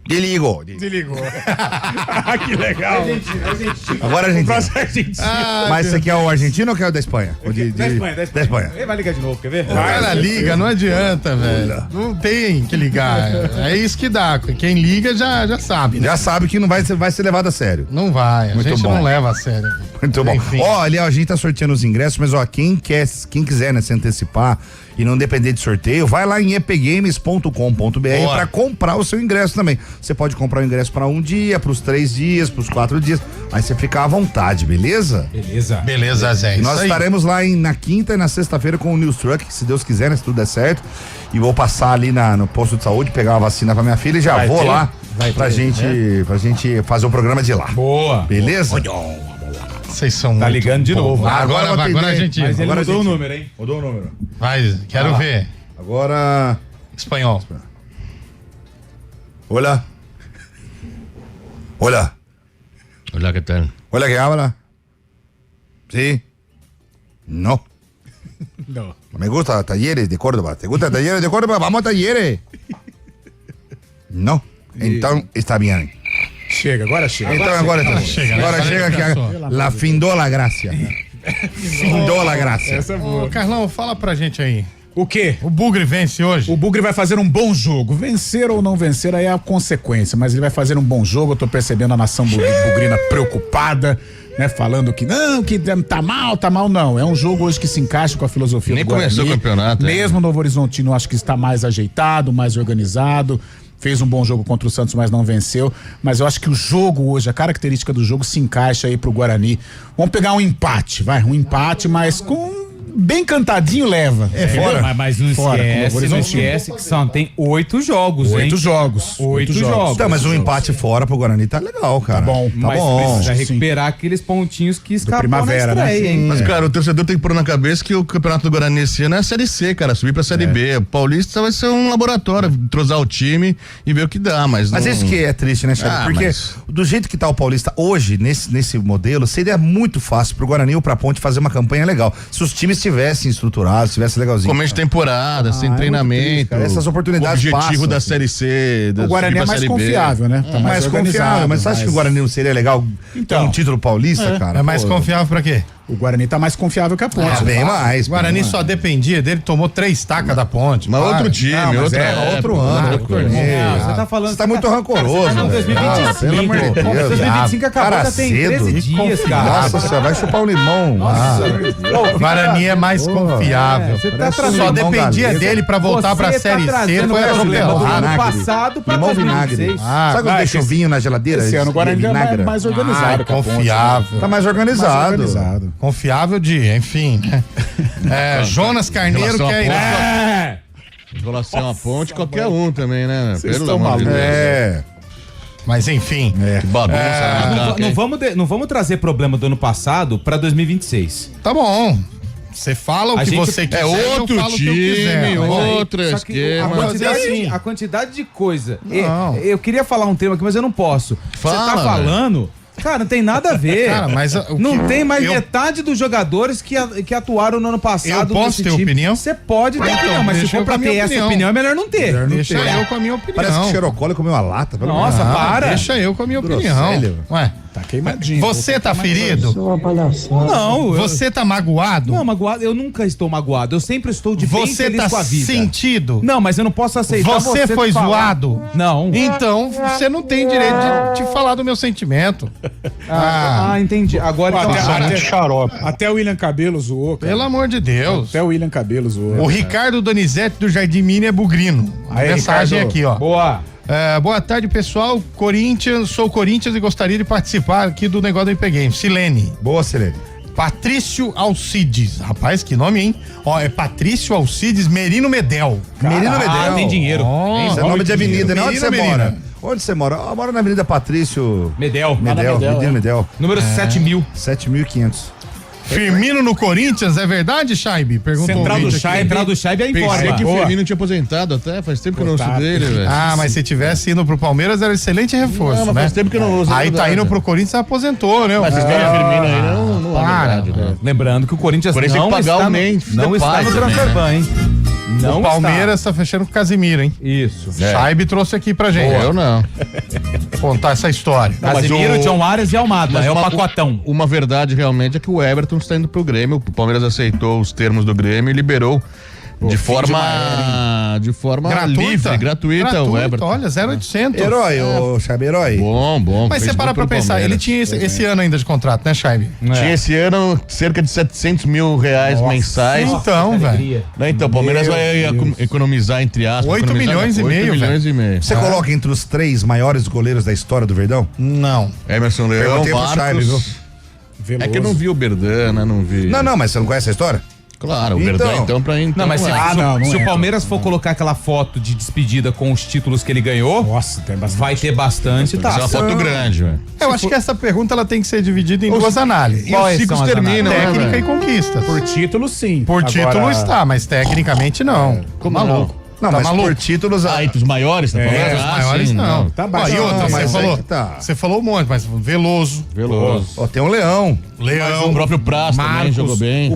Desligou. Que legal. Agora a gente. Mas você quer o argentino ou quer o da Espanha? O Da Espanha. Ele vai ligar de novo, quer ver? O cara liga, não adianta, velho. Não tem que ligar. É isso que dá. Quem liga já sabe, né? Já sabe que não vai ser levado a sério. Não vai, a Muito gente bom. não leva a sério. Muito bom. Enfim. Ó, ali, ó, a gente tá sorteando os ingressos, mas ó, quem quiser, né, se antecipar e não depender de sorteio, vai lá em epgames.com.br pra comprar o seu ingresso também. Você pode comprar o ingresso pra 1 dia, pros 3 dias, pros 4 dias, aí você fica à vontade, beleza? Beleza, Zé. E nós isso aí. estaremos lá na quinta e na sexta-feira com o News Truck, se Deus quiser, né, se tudo der certo. E vou passar ali no posto de saúde, pegar uma vacina pra minha filha e já vou lá pra gente fazer o programa de lá. Boa. Beleza? Vocês são Tá muito ligando de bom. novo. Agora a gente. Mas ele Agora mudou a o gente- número, hein? Mudou o número. Vai, quero ver. Agora. Espanhol. Hola. Olá, que tal? Hola, ¿qué habla? ¿Sí? No. No. Me gusta Talleres de Córdoba. ¿Te gusta Talleres de Córdoba? Vamos a Talleres. No. Então, está bien. Chega, agora chega. Então, agora chega, né? Agora chega que la findou la gracia. Findou la gracia. Essa é Ô, boa. Carlão, fala pra gente aí. O quê? O Bugre vence hoje? O Bugre vai fazer um bom jogo. Vencer ou não vencer aí é a consequência, mas ele vai fazer um bom jogo. Eu tô percebendo a nação bugrina preocupada, né? Falando que não, que tá mal, não. É um jogo hoje que se encaixa com a filosofia Nem do Guarani. começou o campeonato, Mesmo o Novo Horizontino, acho que está mais ajeitado, mais organizado. Fez um bom jogo contra o Santos, mas não venceu. Mas eu acho que o jogo hoje, a característica do jogo se encaixa aí pro Guarani. Vamos pegar um empate, um empate, mas com bem cantadinho leva. É fora. Mas não Fora, com o Novo esquece, não Horizontino. esquece que só tem 8 jogos, hein? 8 jogos. 8 jogos. Tá, mas um empate fora pro Guarani tá legal, cara. Tá bom. Tá Mas bom. precisa recuperar aqueles pontinhos que escapou Primavera, na estreia, né? hein? Mas, cara, o torcedor tem que pôr na cabeça que o campeonato do Guarani esse ano é a Série C, cara, subir pra Série B. O Paulista vai ser um laboratório, entrosar o time e ver o que dá, mas Mas não... isso que é triste, né, Thiago? Ah, Porque mas- do jeito que tá o Paulista hoje, nesse modelo, seria muito fácil pro Guarani ou pra Ponte fazer uma campanha legal. Se os times tivessem estruturados, tivessem legalzinho. Começo de temporada, sem muito treinamento. triste, cara. Essas oportunidades O objetivo passam, da assim. Série C, da O Guarani subir é pra mais Série B. confiável, né? Tá mais confiável, mas você acha que o Guarani não seria legal ter um título paulista, cara? É mais Pô, confiável pra quê? O Guarani tá mais confiável que a Ponte. Bem mais. O Guarani só dependia dele, tomou 3 tacas da Ponte. Mas outro time, outro ano. Você tá falando. Você tá muito rancoroso. Tá falando 2025. Pelo amor de Deus. 2025 acabou, Cara, já tem cedo. 13 dias, cara. Nossa, você vai chupar um limão. O Guarani é mais confiável. Você tá Só trazendo dependia dele pra voltar pra Série C. Foi o problema do atropelado. ano passado pra Limão vinagre. 2026. Sabe quando deixa o vinho na geladeira? Esse ano o Guarani é Vinagre? mais organizado. que a Ponte, né? Confiável. Tá mais organizado. Confiável enfim, né? Jonas Carneiro Relação quer à Em relação à Ponte, qualquer um também, né? Vocês Pelo estão amor de malucos. Deus. Mas enfim. Que bagunça. Não vamos trazer problema do ano passado pra 2026. Tá bom. Você fala o A que gente- você quiser. É outro eu falo o que eu time, quiser. outro Só que esquema. a quantidade de coisa. Não. Eu queria falar um termo aqui, mas eu não posso. Fala, Você tá falando. Cara, não tem nada a ver. Cara, mas não tem mais eu- metade dos jogadores que atuaram no ano passado. Eu posso nesse ter time. opinião? Você pode ter opinião, mas se deixa for eu pra com a minha ter essa opinião. opinião, é melhor não ter. Deixa eu com a minha opinião. Parece que o Xerocole comeu uma lata. pelo Nossa, menos. para. Deixa eu com a minha opinião. Grosselho. Ué, Tá queimadinho. você tá ferido? Não, Você tá magoado? Não, magoado, eu nunca estou magoado. Eu sempre estou de bem Você feliz tá com a vida. sentido? Não, mas eu não posso aceitar Você foi falar. zoado? Não. Então, você não tem direito de te falar do meu sentimento. Entendi. Agora então, Até o William Cabelo zoou, cara. Pelo amor de Deus. Até o William Cabelo zoou. O Ricardo Donizete do Jardim Mini é bugrino. Aí, Mensagem Ricardo. aqui, ó. boa. Boa tarde, pessoal. Sou Corinthians e gostaria de participar aqui do negócio do IP Games. Silene. Boa, Silene. Patrício Alcides. Rapaz, que nome, hein? Ó, é Patrício Alcides Merino Medel. Menino Medel. Tem dinheiro. Isso é nome de avenida, né? Onde você Menino mora? Medel. Onde você mora? Eu moro na Avenida Patrício Medel. Medel. Menino Medel. Número 7.000. 7.500. Firmino no Corinthians, é verdade, Chaibe? Pergunta Central do ouvinte aqui. Central do Chaibe é Pensei informa. que o Boa. Firmino tinha aposentado até, faz tempo que eu não ouço Coitado. dele, velho. Ah, mas se tivesse indo pro Palmeiras era um excelente reforço, Não, mas né? faz tempo que eu não uso, é Aí tá verdade. indo pro Corinthians e aposentou, né? Mas vocês veem a Firmino aí, não é para, verdade, né? Lembrando que o Corinthians, O Corinthians não tem que pagar está o no Memphis não está Depay no também, transfer ban, hein? Não O Palmeiras tá fechando com o Casimiro, hein? Isso. Chaibe trouxe aqui pra gente. Eu não. Contar essa história. mas Casimiro, o- John Arias e Almada. Mas É o uma- pacotão. Uma verdade realmente é que o Everton está indo pro Grêmio. O Palmeiras aceitou os termos do Grêmio e liberou de forma livre, gratuita o Everton. Olha, 0,800. Herói, ô Chaibe, herói. Bom. Mas fez você para gol pra pelo pensar, Palmeiras. ele tinha esse ano ainda de contrato, né, Chaibe? Tinha esse ano cerca de 700 mil reais mensais. Então, velho. Né, então, o Palmeiras vai economizar, entre aspas. 8 economizar, milhões e 8 meio, milhões e meio. Você coloca entre os 3 maiores goleiros da história do Verdão? Não. Emerson Leão, Perguntei pro Chaibe, viu? Marcos. Veloso. É que eu não vi o Berdana, não vi. Não, mas você não conhece a história? Claro, o Então. Verdão então pra então. Não, mas se, é. se o Palmeiras for colocar aquela foto de despedida com os títulos que ele ganhou, Nossa, tem bastante. vai ter bastante Isso é uma taça. foto grande, velho. Eu acho que essa pergunta ela tem que ser dividida em duas análises. E os ciclos terminam, né, Técnica e velho? conquistas. Por título, sim. Por Agora, título está, mas tecnicamente não. Como maluco. Não, Tá mas maluco? por títulos... Ah, entre os maiores, tá falando? Os maiores sim, não. Tá Ó, baixo. e outra, Não, você mas aí falou, que tá. você falou um monte, mas Veloso, Veloso. Ó, tem um Leão. Leão, O próprio Praz também Marcos, jogou bem.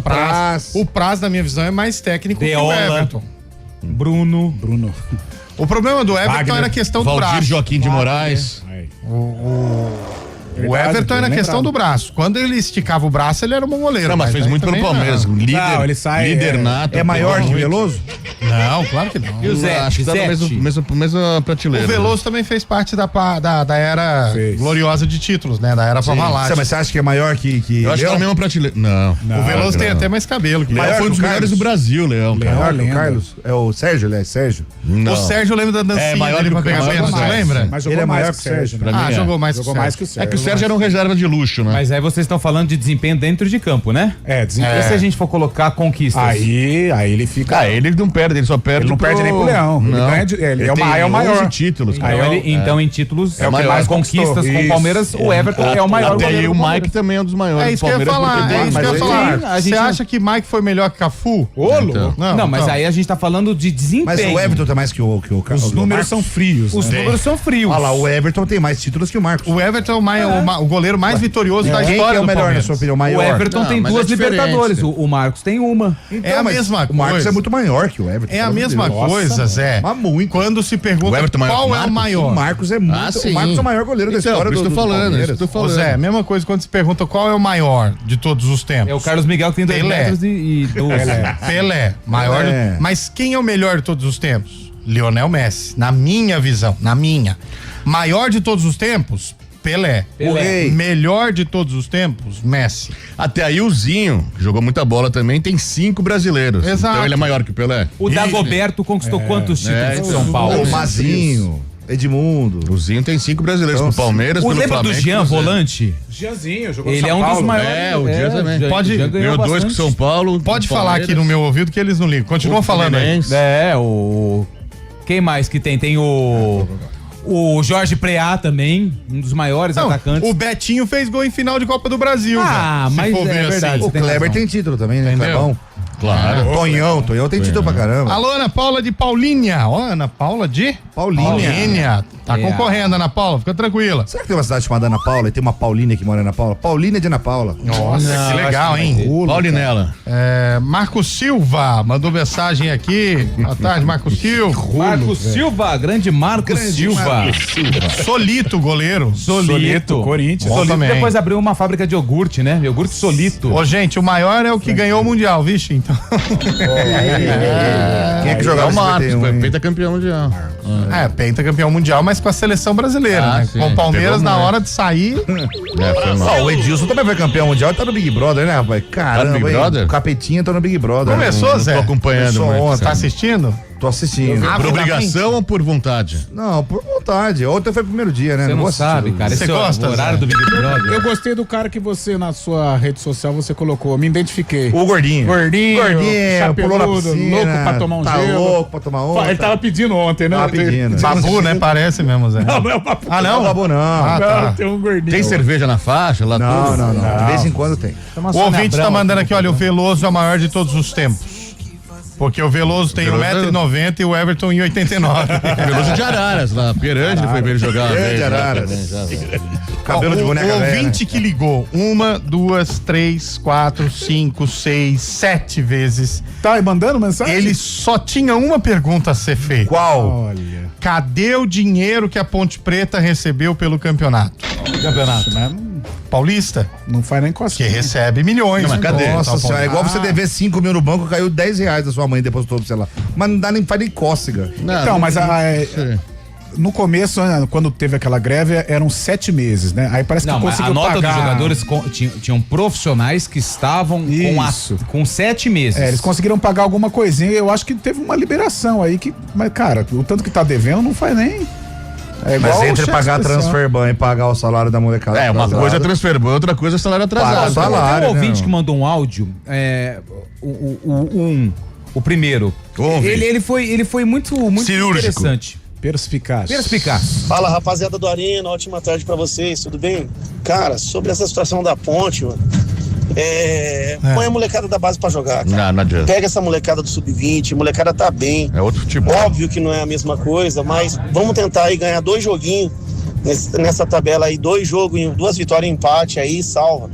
O Praz, na minha visão, é mais técnico que o Deola. Everton. Bruno. O problema do Everton Wagner, era a questão do Valdir braço. Joaquim de Moraes. Aí. O Everton era a questão do braço. Quando ele esticava o braço, ele era um bom goleiro. Não, mas fez aí muito pelo também Palmeiras. não. Líder, Não, ele sai, líder nato. É maior que o Veloso? Não, claro que não. E o Zé? Acho que tá no mesma prateleira. O Veloso também fez parte da era Fez. gloriosa de títulos, né? Da era Parmalat. Mas você acha que é maior que Eu acho que tá na mesma prateleira. Não. O Veloso tem até mais cabelo que Leão ele. foi um dos que o melhores Carlos. do Brasil, Leão. cara. Maior que o lenda. Carlos? É o Sérgio, aliás, Sérgio? Não. O Sérgio lembra da dancinha É, maior dele que pra o pegar Carlos, pênalti, você mais. lembra? Mas Ele jogou é mais maior que o que o Sérgio, Sérgio, né? Pra mim é. Jogou mais Jogou que o mais Sérgio. que o Sérgio. É que o Sérgio era um reserva de luxo, né? Mas aí vocês estão falando de desempenho dentro de campo, né? É, desempenho. E se a gente for colocar conquistas? Aí ele fica. Ah, ele não perde, ele só perde. Ele não perde nem pro Leão. Ele Não. ganha ele é o tem maior. 11 títulos, Então, cara. então em títulos, É o que maior mais conquistas conquistou. com o Palmeiras, o Everton é o maior Até aí goleiro o do Mike Palmeiras. também é um dos maiores É do isso que eu ia Palmeiras. falar. porque É tem isso que eu ia mais falar. sim, a Você gente acha que Mike foi melhor que Cafu? Então. Não, mas aí a gente tá falando de desempenho. Mas o Everton tem mais que o Carlos. Os números são frios. Os né? números são frios. Olha lá, o Everton tem mais títulos que o Marcos. O Everton é o goleiro mais vitorioso da Quem que história é o do melhor, na Palmeiras. sua opinião? O Maior? Everton Não, tem mas duas é diferente. Libertadores, o Marcos tem uma. É a mas mesma o Marcos coisa. é muito maior que o Everton. Everton. É a mesma coisa, Zé. Mas muito. Quando se pergunta qual é o maior. O Marcos é muito. O Marcos é o maior goleiro da história do Palmeiras. Ô, Zé, a mesma coisa quando se pergunta qual é o maior de todos os tempos. É o Carlos Miguel que tem 2 metros e 12. Pelé. Maior. Pelé. Mas quem é o melhor de todos os tempos? Lionel Messi. Na minha visão. Maior de todos os tempos? Pelé. O rei. Melhor de todos os tempos? Messi. Até aí o Zinho, que jogou muita bola também, tem 5 brasileiros. Exato. Então ele é maior que o Pelé. O Dagoberto conquistou quantos títulos de São Paulo? O Mazinho, Edmundo. O Zinho tem 5 brasileiros Então, pro Palmeiras, O pelo lembra do Flamengo. Jean, volante? Gianzinho, jogou Ele São é um Paulo. dos maiores. É, o Jean também. Pode- Ganhou 2 com o São Paulo. Pode com o falar Palmeiras. aqui no meu ouvido que eles não ligam. Continua falando aí. Fluminense. Quem mais que tem? Tem o Jorge Preá também, um dos maiores atacantes. O Betinho fez gol em final de Copa do Brasil. Ah, Zé, se mas for é ver verdade. O tem Kleber razão. tem título também, né? Entendeu? Clebão. Claro. Tonhão tem título pra caramba. Alô, Ana Paula de Paulinha. Ó, Ana Paula de Paulinha. Tá concorrendo, Ana Paula, fica tranquila. Será que tem uma cidade chamada Ana Paula e tem uma Paulina que mora em Ana Paula? Paulina de Ana Paula. Nossa, que legal, hein? Paulinela. Marcos Silva mandou mensagem aqui. Boa tarde, Marcos Silva. Marcos Silva, grande Marcos Silva. Solito, goleiro. Solito. Corinthians. Bom Solito também. depois abriu uma fábrica de iogurte, né? Iogurte Solito. Ô, gente, o maior é o que ganhou o Mundial, vixe, então. Quem é que jogava É o Marcos, 51, foi hein? pentacampeão mundial. Pentacampeão mundial, mas com a seleção brasileira, Ah, né? sim. Com o Palmeiras, Pegou na muito. hora de sair. Foi mal. O Edilson também foi campeão mundial e tá no Big Brother, né, rapaz? Caramba, Big hein? Brother? O Capetinha tá no Big Brother. Começou, Zé? Tô acompanhando, Começou mas- ontem. Tá assistindo? Tô assistindo. Por obrigação ou por vontade? Não, por vontade. Ontem foi o primeiro dia, né? Você não vou assistir sabe, tudo. cara. Você Esse é o gosta, horário Zé? do Big Brother. Eu gostei do cara que você, na sua rede social, você colocou. Me identifiquei. O Gordinho. Gordinho, pulou na chapeludo, piscina. louco pra tomar um tá gelo. louco pra tomar um. Ele tava pedindo ontem, né? Tava pedindo. Babu, né? Parece mesmo, Zé. Não, não é o papo. Ah, não? Não, Babu, não. Ah, tá. Não, tem um gordinho. Tem cerveja na faixa? Lá Não, tudo? não, não. De vez em quando tem. O ouvinte tá mandando aqui, olha, o Veloso é o maior de todos os tempos. Porque o Veloso tem Veloso- 1,90 m e o Everton 1,89 m. Veloso de Araras, lá. Pierangeli foi ver ele jogar. uma Grande vez, lá Araras. também, já. Cabelo de boneca O velha. ouvinte que ligou 1, 2, 3, 4, 5, 6, 7 vezes. Tá mandando mensagem? Ele só tinha uma pergunta a ser feita. Qual? Olha. Cadê o dinheiro que a Ponte Preta recebeu pelo campeonato? Campeonato. Paulista? Não faz nem Que cosquinha. recebe milhões. Não, mas cadê? Nossa senhora, é igual você Ah. dever 5 mil no banco, caiu 10 reais da sua mãe, depositou pra você lá. Mas não dá nem, faz nem cócega. Não, Então, mas sei. no começo, né, quando teve aquela greve, eram 7 meses, né? Aí parece Não, que mas conseguiu a nota pagar. dos jogadores tinham profissionais que estavam Isso. com 7 meses. Eles conseguiram pagar alguma coisinha. Eu acho que teve uma liberação aí que, mas cara, o tanto que tá devendo não faz nem. É igual Mas o entre cheque pagar especial. transfer ban e pagar o salário da molecada. É, uma atrasado. coisa é transfer ban, outra coisa é salário atrasado. Paga o salário. Tem um ouvinte né? que mandou um áudio, o primeiro. Ouve. Ele foi muito Cirúrgico. interessante. Perspicaz. Perspicaz. Fala, rapaziada do Arena, ótima tarde pra vocês, tudo bem? Cara, sobre essa situação da ponte, mano, põe a molecada da base pra jogar, cara. Não adianta. Pega essa molecada do sub-20, a molecada tá bem. É outro futebol. Óbvio que não é a mesma coisa, mas vamos tentar aí ganhar 2 joguinhos nessa tabela aí, 2 jogos, 2 vitórias e empate aí, salva.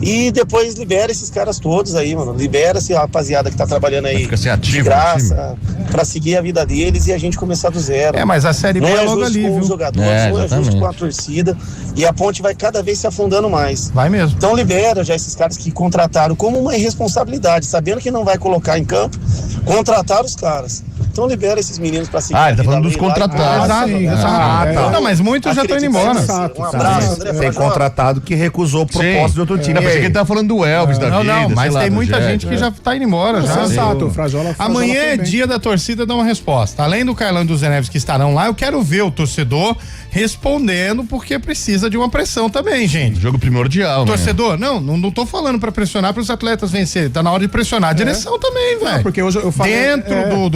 E depois libera esses caras todos aí, mano. Libera essa rapaziada que tá trabalhando aí Fica sem ativo de graça, pra seguir a vida deles e a gente começar do zero. É, mas a Série B Não é é logo justo ali, com os viu? jogadores, É, não é justo exatamente. com a torcida. E a ponte vai cada vez se afundando mais. Vai mesmo. Então libera já esses caras que contrataram como uma irresponsabilidade, sabendo que não vai colocar em campo, contratar os caras. Então libera esses meninos pra seguir. Ah, a ele tá vida falando dos lá e lá. contratados. Exato, sim. exato. Ah, tá. Não, mas muitos já estão indo Acredita embora. nisso. Um abraço, André Tem Frajola. contratado que recusou proposta de outro time. Não, pensei que ele tava falando do Elvis da Não, vida. não, sei mas lá, tem do muita Jack, gente que né? já tá indo embora. Já. Sensato, o Frajola Amanhã foi é bem. dia da torcida dar uma resposta. Além do Carlão e do Zé Neves que estarão lá, eu quero ver o torcedor respondendo, porque precisa de uma pressão também, gente. Jogo primordial, né? Torcedor, não tô falando pra pressionar pros atletas vencerem. Tá na hora de pressionar a direção também, velho. porque hoje eu falei- Dentro é. do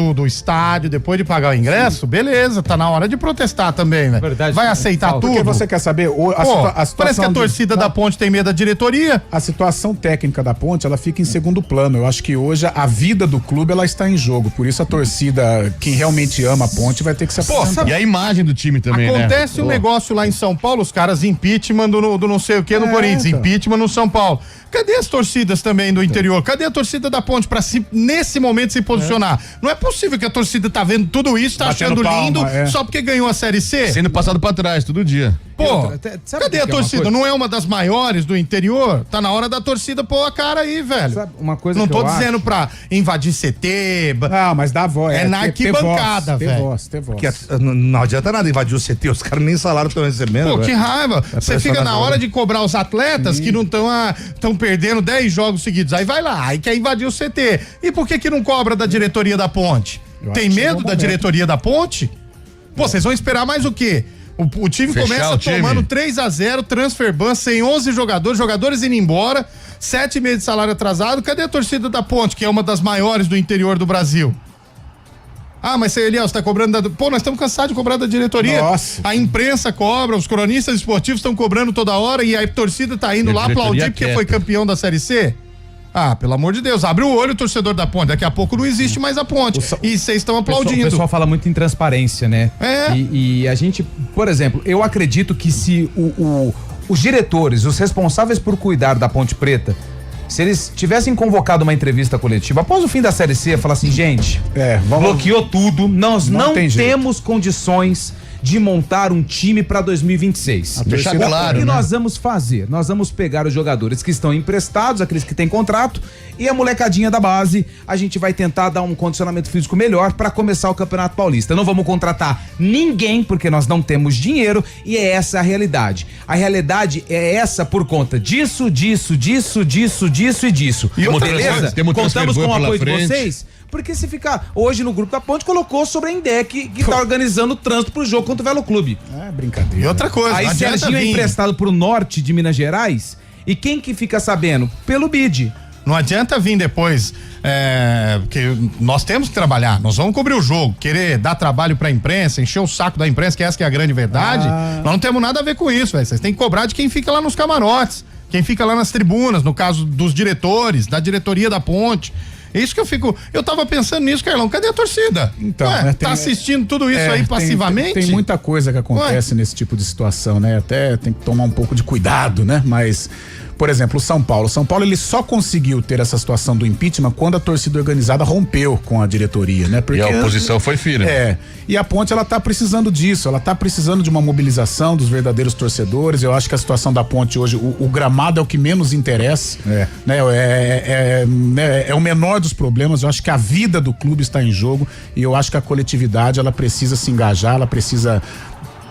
estádio, depois de pagar o ingresso, beleza, tá na hora de protestar também, né? Vai aceitar tudo? Porque você quer saber, a situação parece que a torcida da Ponte tem medo da diretoria. A situação técnica da Ponte, ela fica em segundo plano. Eu acho que hoje a vida do clube, ela está em jogo. Por isso a torcida, quem realmente ama a Ponte, vai ter que se aposentar. E a imagem do time também, Acontece um negócio lá em São Paulo, os caras impeachment do não sei o que no Corinthians, impeachment no São Paulo. Cadê as torcidas também do interior? Cadê a torcida da Ponte pra nesse momento se posicionar? Não é possível que a torcida tá vendo tudo isso, tá achando lindo, só porque ganhou a Série C. Sendo passado pra trás, todo dia. Pô, cadê a torcida? Não é uma das maiores do interior? Tá na hora da torcida pôr a cara aí, velho. Sabe uma coisa não que tô eu dizendo acho? Pra invadir CT. Não, mas dá voz. É na arquibancada, velho. Ter voz. Não adianta nada invadir o CT, os caras nem salário estão recebendo. Pô, que raiva. Você fica na hora de cobrar os atletas que não estão perdendo 10 jogos seguidos. Aí vai lá, aí quer invadir o CT. E por que não cobra da diretoria da Ponte? Tem medo da diretoria da Ponte? Pô, vocês vão esperar mais o quê? O time começa tomando 3-0, transfer ban, sem 11 jogadores indo embora, 7 meses de salário atrasado. Cadê a torcida da Ponte, que é uma das maiores do interior do Brasil? Ah, mas Eliel, você tá cobrando Pô, nós estamos cansados de cobrar da diretoria. Nossa. A imprensa cobra, os cronistas esportivos estão cobrando toda hora e a torcida tá indo lá aplaudir porque foi campeão da Série C. Ah, pelo amor de Deus, abre o olho o torcedor da Ponte, daqui a pouco não existe mais a Ponte, e vocês estão aplaudindo. O pessoal fala muito em transparência, né? E a gente, por exemplo, eu acredito que se os diretores, os responsáveis por cuidar da Ponte Preta, se eles tivessem convocado uma entrevista coletiva após o fim da Série C, falar assim, gente, bloqueou tudo, nós não temos condições de montar um time para 2026. Deixar claro, o que nós vamos fazer? Nós vamos pegar os jogadores que estão emprestados, aqueles que têm contrato, e a molecadinha da base, a gente vai tentar dar um condicionamento físico melhor para começar o Campeonato Paulista. Não vamos contratar ninguém porque nós não temos dinheiro e é essa a realidade. A realidade é essa por conta disso. E beleza? Contamos com o apoio de vocês? Porque se ficar hoje no grupo da Ponte, colocou sobre a Indec que tá organizando o trânsito pro jogo contra o Velo Clube. É brincadeira. E outra coisa, aí Serginho é emprestado pro norte de Minas Gerais e quem que fica sabendo? Pelo BID. Não adianta vir depois, porque nós temos que trabalhar, nós vamos cobrir o jogo, querer dar trabalho pra imprensa, encher o saco da imprensa, que essa que é a grande verdade, nós não temos nada a ver com isso, velho. Vocês têm que cobrar de quem fica lá nos camarotes, quem fica lá nas tribunas, no caso dos diretores, da diretoria da Ponte. É isso que eu tava pensando nisso, Carlão, cadê a torcida? Então, tá assistindo tudo isso aí passivamente? Tem muita coisa que acontece nesse tipo de situação, né? Até tem que tomar um pouco de cuidado, né? Mas, por exemplo, o São Paulo ele só conseguiu ter essa situação do impeachment quando a torcida organizada rompeu com a diretoria, né? Porque e a oposição foi firme. E a Ponte, ela tá precisando disso, ela tá precisando de uma mobilização dos verdadeiros torcedores. Eu acho que a situação da Ponte hoje, o gramado é o que menos interessa, né? É o menor dos problemas. Eu acho que a vida do clube está em jogo e eu acho que a coletividade, ela precisa se engajar, ela precisa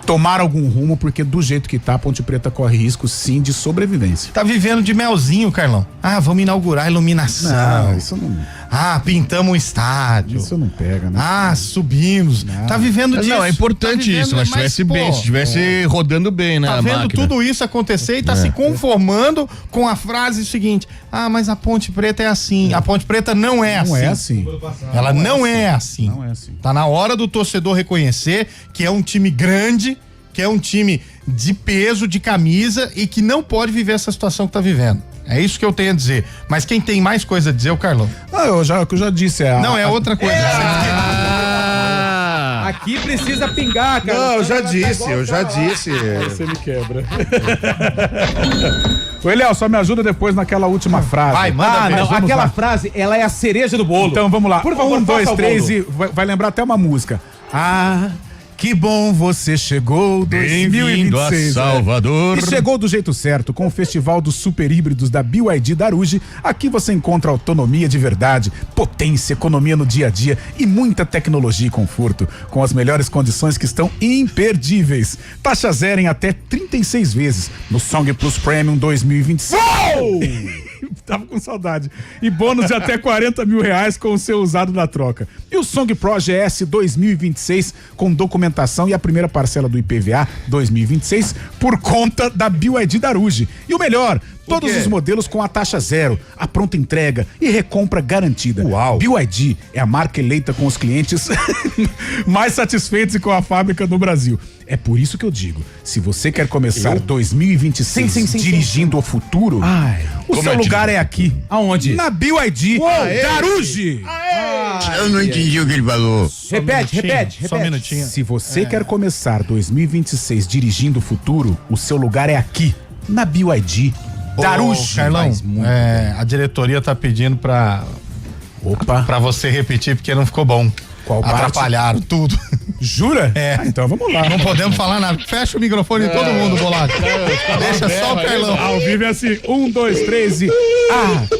tomar algum rumo, porque do jeito que tá, a Ponte Preta corre risco sim de sobrevivência. Tá vivendo de melzinho, Carlão. Ah, vamos inaugurar a iluminação. Não, isso não. Ah, pintamos um estádio. Isso não pega, né? Ah, subimos. Não. Tá vivendo disso. Não, é importante isso, mas estivesse bem, se estivesse rodando bem, né? Tá vendo tudo isso acontecer e tá se conformando com a frase seguinte: ah, mas a Ponte Preta é assim. A Ponte Preta não é assim. Não é assim. Ela não é assim. Não é assim. Tá na hora do torcedor reconhecer que é um time grande, que é um time de peso, de camisa e que não pode viver essa situação que tá vivendo. É isso que eu tenho a dizer. Mas quem tem mais coisa a dizer é o Carlão. Eu já disse. Não, é outra coisa. Aqui precisa pingar, cara. Não, eu já disse. Você me quebra. Ô, Eliel, só me ajuda depois naquela última frase. Vai, manda ver. Aquela frase, ela é a cereja do bolo. Então vamos lá. Por favor, 1, 2, 3 e vai lembrar até uma música. Ah, que bom você chegou, 2026. A Salvador. E chegou do jeito certo, com o Festival dos Super Híbridos da BYD Daruge. Aqui você encontra autonomia de verdade, potência, economia no dia a dia e muita tecnologia e conforto, com as melhores condições que estão imperdíveis. Taxa zero em até 36 vezes no Song Plus Premium 2026. Tava com saudade. E bônus de até R$40 mil com o seu usado na troca. E o Song Pro GS 2026 com documentação e a primeira parcela do IPVA 2026 por conta da BYD Daruge. E o melhor, Todos os modelos com a taxa zero, a pronta entrega e recompra garantida. Uau. BYD é a marca eleita com os clientes mais satisfeitos e com a fábrica no Brasil. É por isso que eu digo, se você quer começar 2026 dirigindo o futuro, o seu lugar é aqui. Aonde? Na BYD Daruge. Eu não entendi o que ele falou. Repete. Só um minutinho. Se você quer começar 2026 dirigindo o futuro, o seu lugar é aqui, na BYD Daruge. Carlão, a diretoria tá pedindo pra você repetir porque não ficou bom. Qual parte? Atrapalharam tudo. Jura? Então vamos lá. Não podemos falar nada. Fecha o microfone em todo mundo, Bolado. Deixa só o Carlão. Ao vivo é assim, 1, 2, 3 e...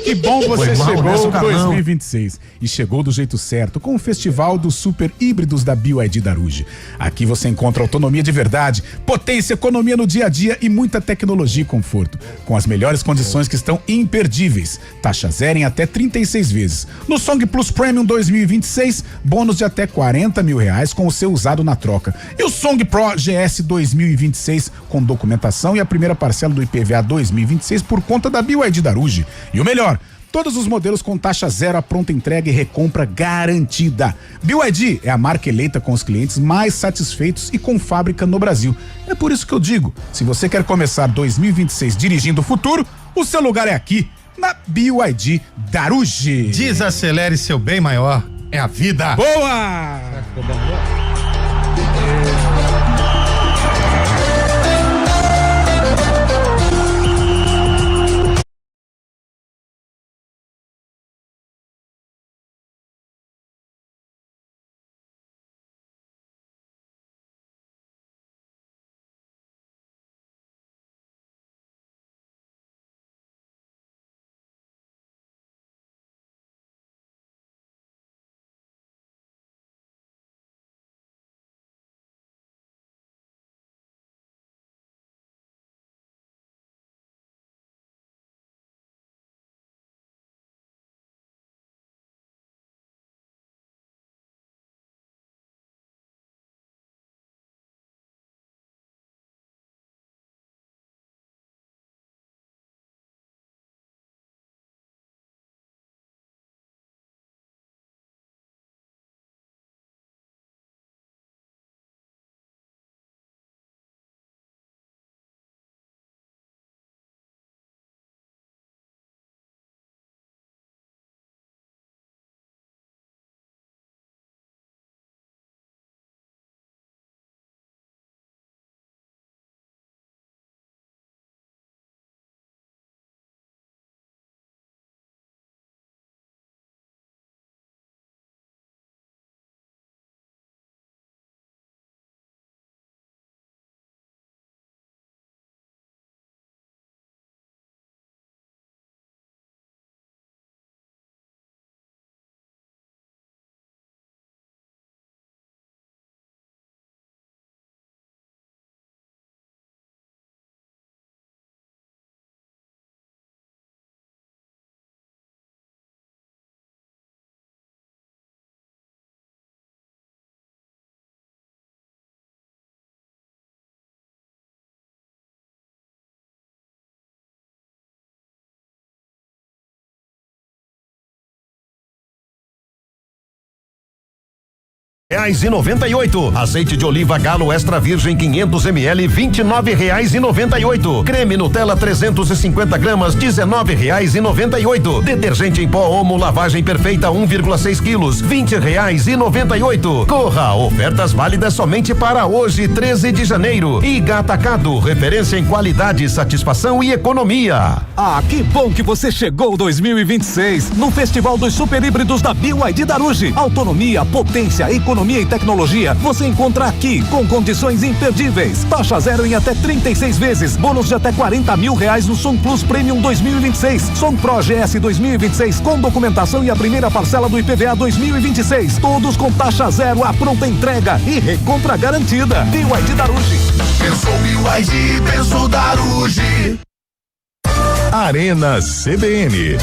que bom você chegou 2026. E chegou do jeito certo, com o Festival dos Super Híbridos da BYD Daruge. Aqui você encontra autonomia de verdade, potência, economia no dia a dia e muita tecnologia e conforto. Com as melhores condições que estão imperdíveis. Taxa zero em até 36 vezes. No Song Plus Premium 2026, bônus de até R$40 mil com o seu usado na troca. E o Song Pro GS 2026 com documentação e a primeira parcela do IPVA 2026 por conta da BYD Daruge. E o melhor, todos os modelos com taxa zero, a pronta entrega e recompra garantida. BYD é a marca eleita com os clientes mais satisfeitos e com fábrica no Brasil. É por isso que eu digo, se você quer começar 2026 dirigindo o futuro, o seu lugar é aqui, na BYD Daruge. Desacelere seu bem maior. É a vida. Boa! R$29,98. Azeite de oliva Galo Extra Virgem 500 ml, R$29,98. Creme Nutella 350 gramas, R$19,98. Detergente em pó Omo lavagem perfeita 1,6 quilos, R$20,98. Corra, ofertas válidas somente para hoje, 13 de janeiro. E Atacado, referência em qualidade, satisfação e economia. Que bom que você chegou 2026 no Festival dos Super Híbridos da BYD Daruge. Autonomia, potência, economia e tecnologia você encontra aqui com condições imperdíveis. Taxa zero em até 36 vezes. Bônus de até R$40 mil no Som Plus Premium 2026. Som Pro GS 2026 com documentação e a primeira parcela do IPVA 2026. Todos com taxa zero, a pronta entrega e recompra garantida. BYD Daruge. Pensou BYD, pensou Daruge. Arena CBN.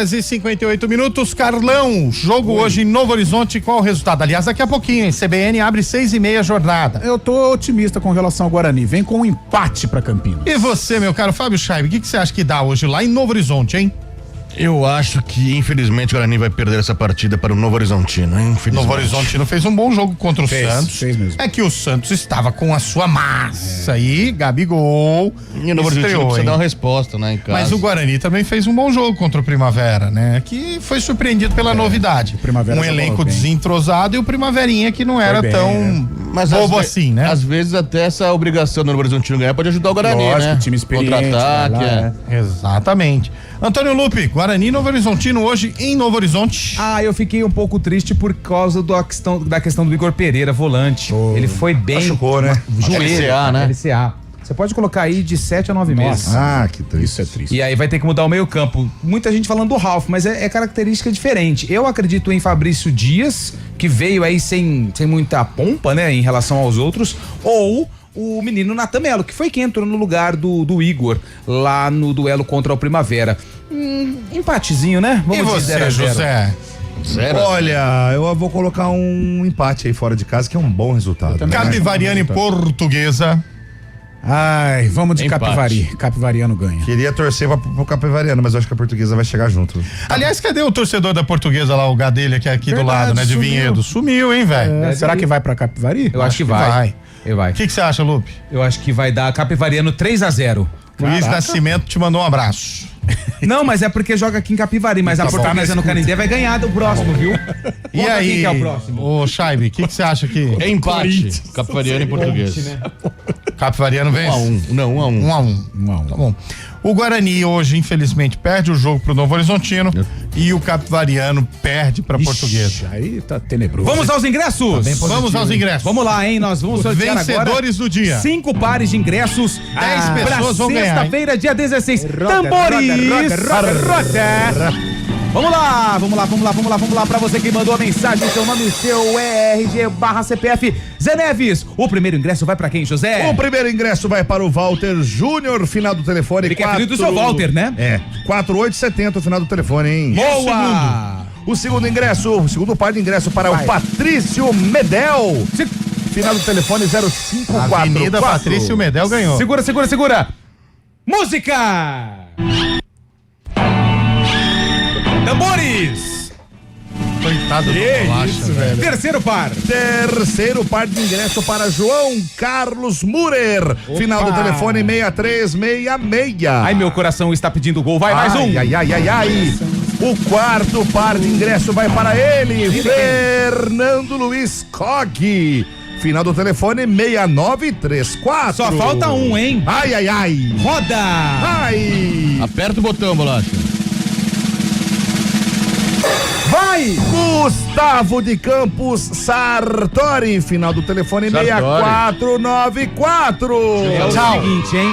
11h58. Carlão, jogo hoje em Novo Horizonte, qual o resultado? Aliás, daqui a pouquinho, hein? CBN abre 6h30 jornada. Eu tô otimista com relação ao Guarani, vem com um empate pra Campinas. E você, meu caro Fábio Scheibe, o que você acha que dá hoje lá em Novo Horizonte, hein? Eu acho que, infelizmente, o Guarani vai perder essa partida para o Novo Horizontino, hein? Novo Horizontino fez um bom jogo contra o Santos. Fez mesmo. É que o Santos estava com a sua massa aí, Gabigol. E o Novo Horizontino precisa dar uma resposta, né, em casa. Mas o Guarani também fez um bom jogo contra o Primavera, né? Que foi surpreendido pela novidade. Primavera um elenco desentrosado e o Primaverinha que não era tão bobo assim, né? Às vezes até essa obrigação do Novo Horizontino ganhar pode ajudar o Guarani, lógico, né? time experiente. Contra-ataque, Exatamente. Antônio Lupe, Guarani e Novo Horizontino hoje em Novo Horizonte. Eu fiquei um pouco triste por causa da questão do Igor Pereira, volante. Ele foi bem. Machucou, né? Joelho, LCA, né? LCA. Você pode colocar aí de 7 a 9 meses. Que triste. Isso é triste. E aí vai ter que mudar o meio campo. Muita gente falando do Ralf, mas é característica diferente. Eu acredito em Fabrício Dias, que veio aí sem muita pompa, né, em relação aos outros, ou o menino Natan Melo, que foi quem entrou no lugar do Igor lá no duelo contra o Primavera. Empatezinho, né? E você, José? Olha, eu vou colocar um empate aí fora de casa, que é um bom resultado. Né? Capivariana e Portuguesa. Ai, vamos de Empate. Capivari. Capivariano ganha. Queria torcer pro Capivariano, mas eu acho que a Portuguesa vai chegar junto. Aliás, cadê o torcedor da Portuguesa lá, o Gadelha, que é aqui do lado, né, de sumiu. Vinhedo? Sumiu, hein, velho? Será que vai pra Capivari? Eu acho que vai. O que você acha, Lupe? Eu acho que vai dar Capivariano 3-0. Luiz Nascimento te mandou um abraço. Não, mas é porque joga aqui em Capivari, mas a Portuguesa no Canindé vai ganhar do próximo, viu? E Conta aí, quem que é o próximo? ô Scheibe, o que você acha que... É empate. Capivariano e Português. Capivariano vence? 1-1. Não, 1-1. 1-1. Tá bom. O Guarani hoje, infelizmente, perde o jogo pro Novo Horizontino e o Capivariano perde pra Portuguesa. Aí tá tenebroso. Vamos aos ingressos? Vamos aos ingressos. Vamos lá, hein? Nós vamos sortear Vencedores do dia. 5 pares de ingressos. 10 pessoas vão ganhar. Sexta-feira, dia 16. Tambores. Vamos lá. Pra você que mandou a mensagem, seu nome, seu RG/CPF. Zé Neves, o primeiro ingresso vai pra quem, José? O primeiro ingresso vai para o Walter Júnior, final do telefone. Ele quer filho do seu Walter, né? 4870, o final do telefone, hein? Boa! O segundo par de ingresso para o Patrício Medel. Final do telefone 0544. Avenida Patrício Medel ganhou. Segura. Música! Tambores! Coitado do bolacha, velho. Terceiro par de ingresso para João Carlos Murer. Final do telefone 6366. Ai, meu coração está pedindo gol. Vai, mais um. Ai. O quarto par de ingresso vai para ele, Fernando Luiz Cog. Final do telefone 6934. Só falta um, hein? Ai. Roda! Ai. Aperta o botão, bolacha. Vai! Gustavo de Campos Sartori, final do telefone 6494. É o seguinte, hein?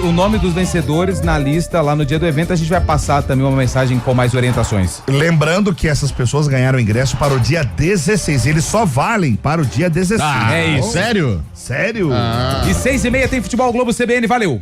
O nome dos vencedores na lista lá no dia do evento, a gente vai passar também uma mensagem com mais orientações. Lembrando que essas pessoas ganharam ingresso para o dia 16. Eles só valem para o dia 16. É isso. Sério? Sério? E 6h30 tem Futebol Globo CBN, valeu!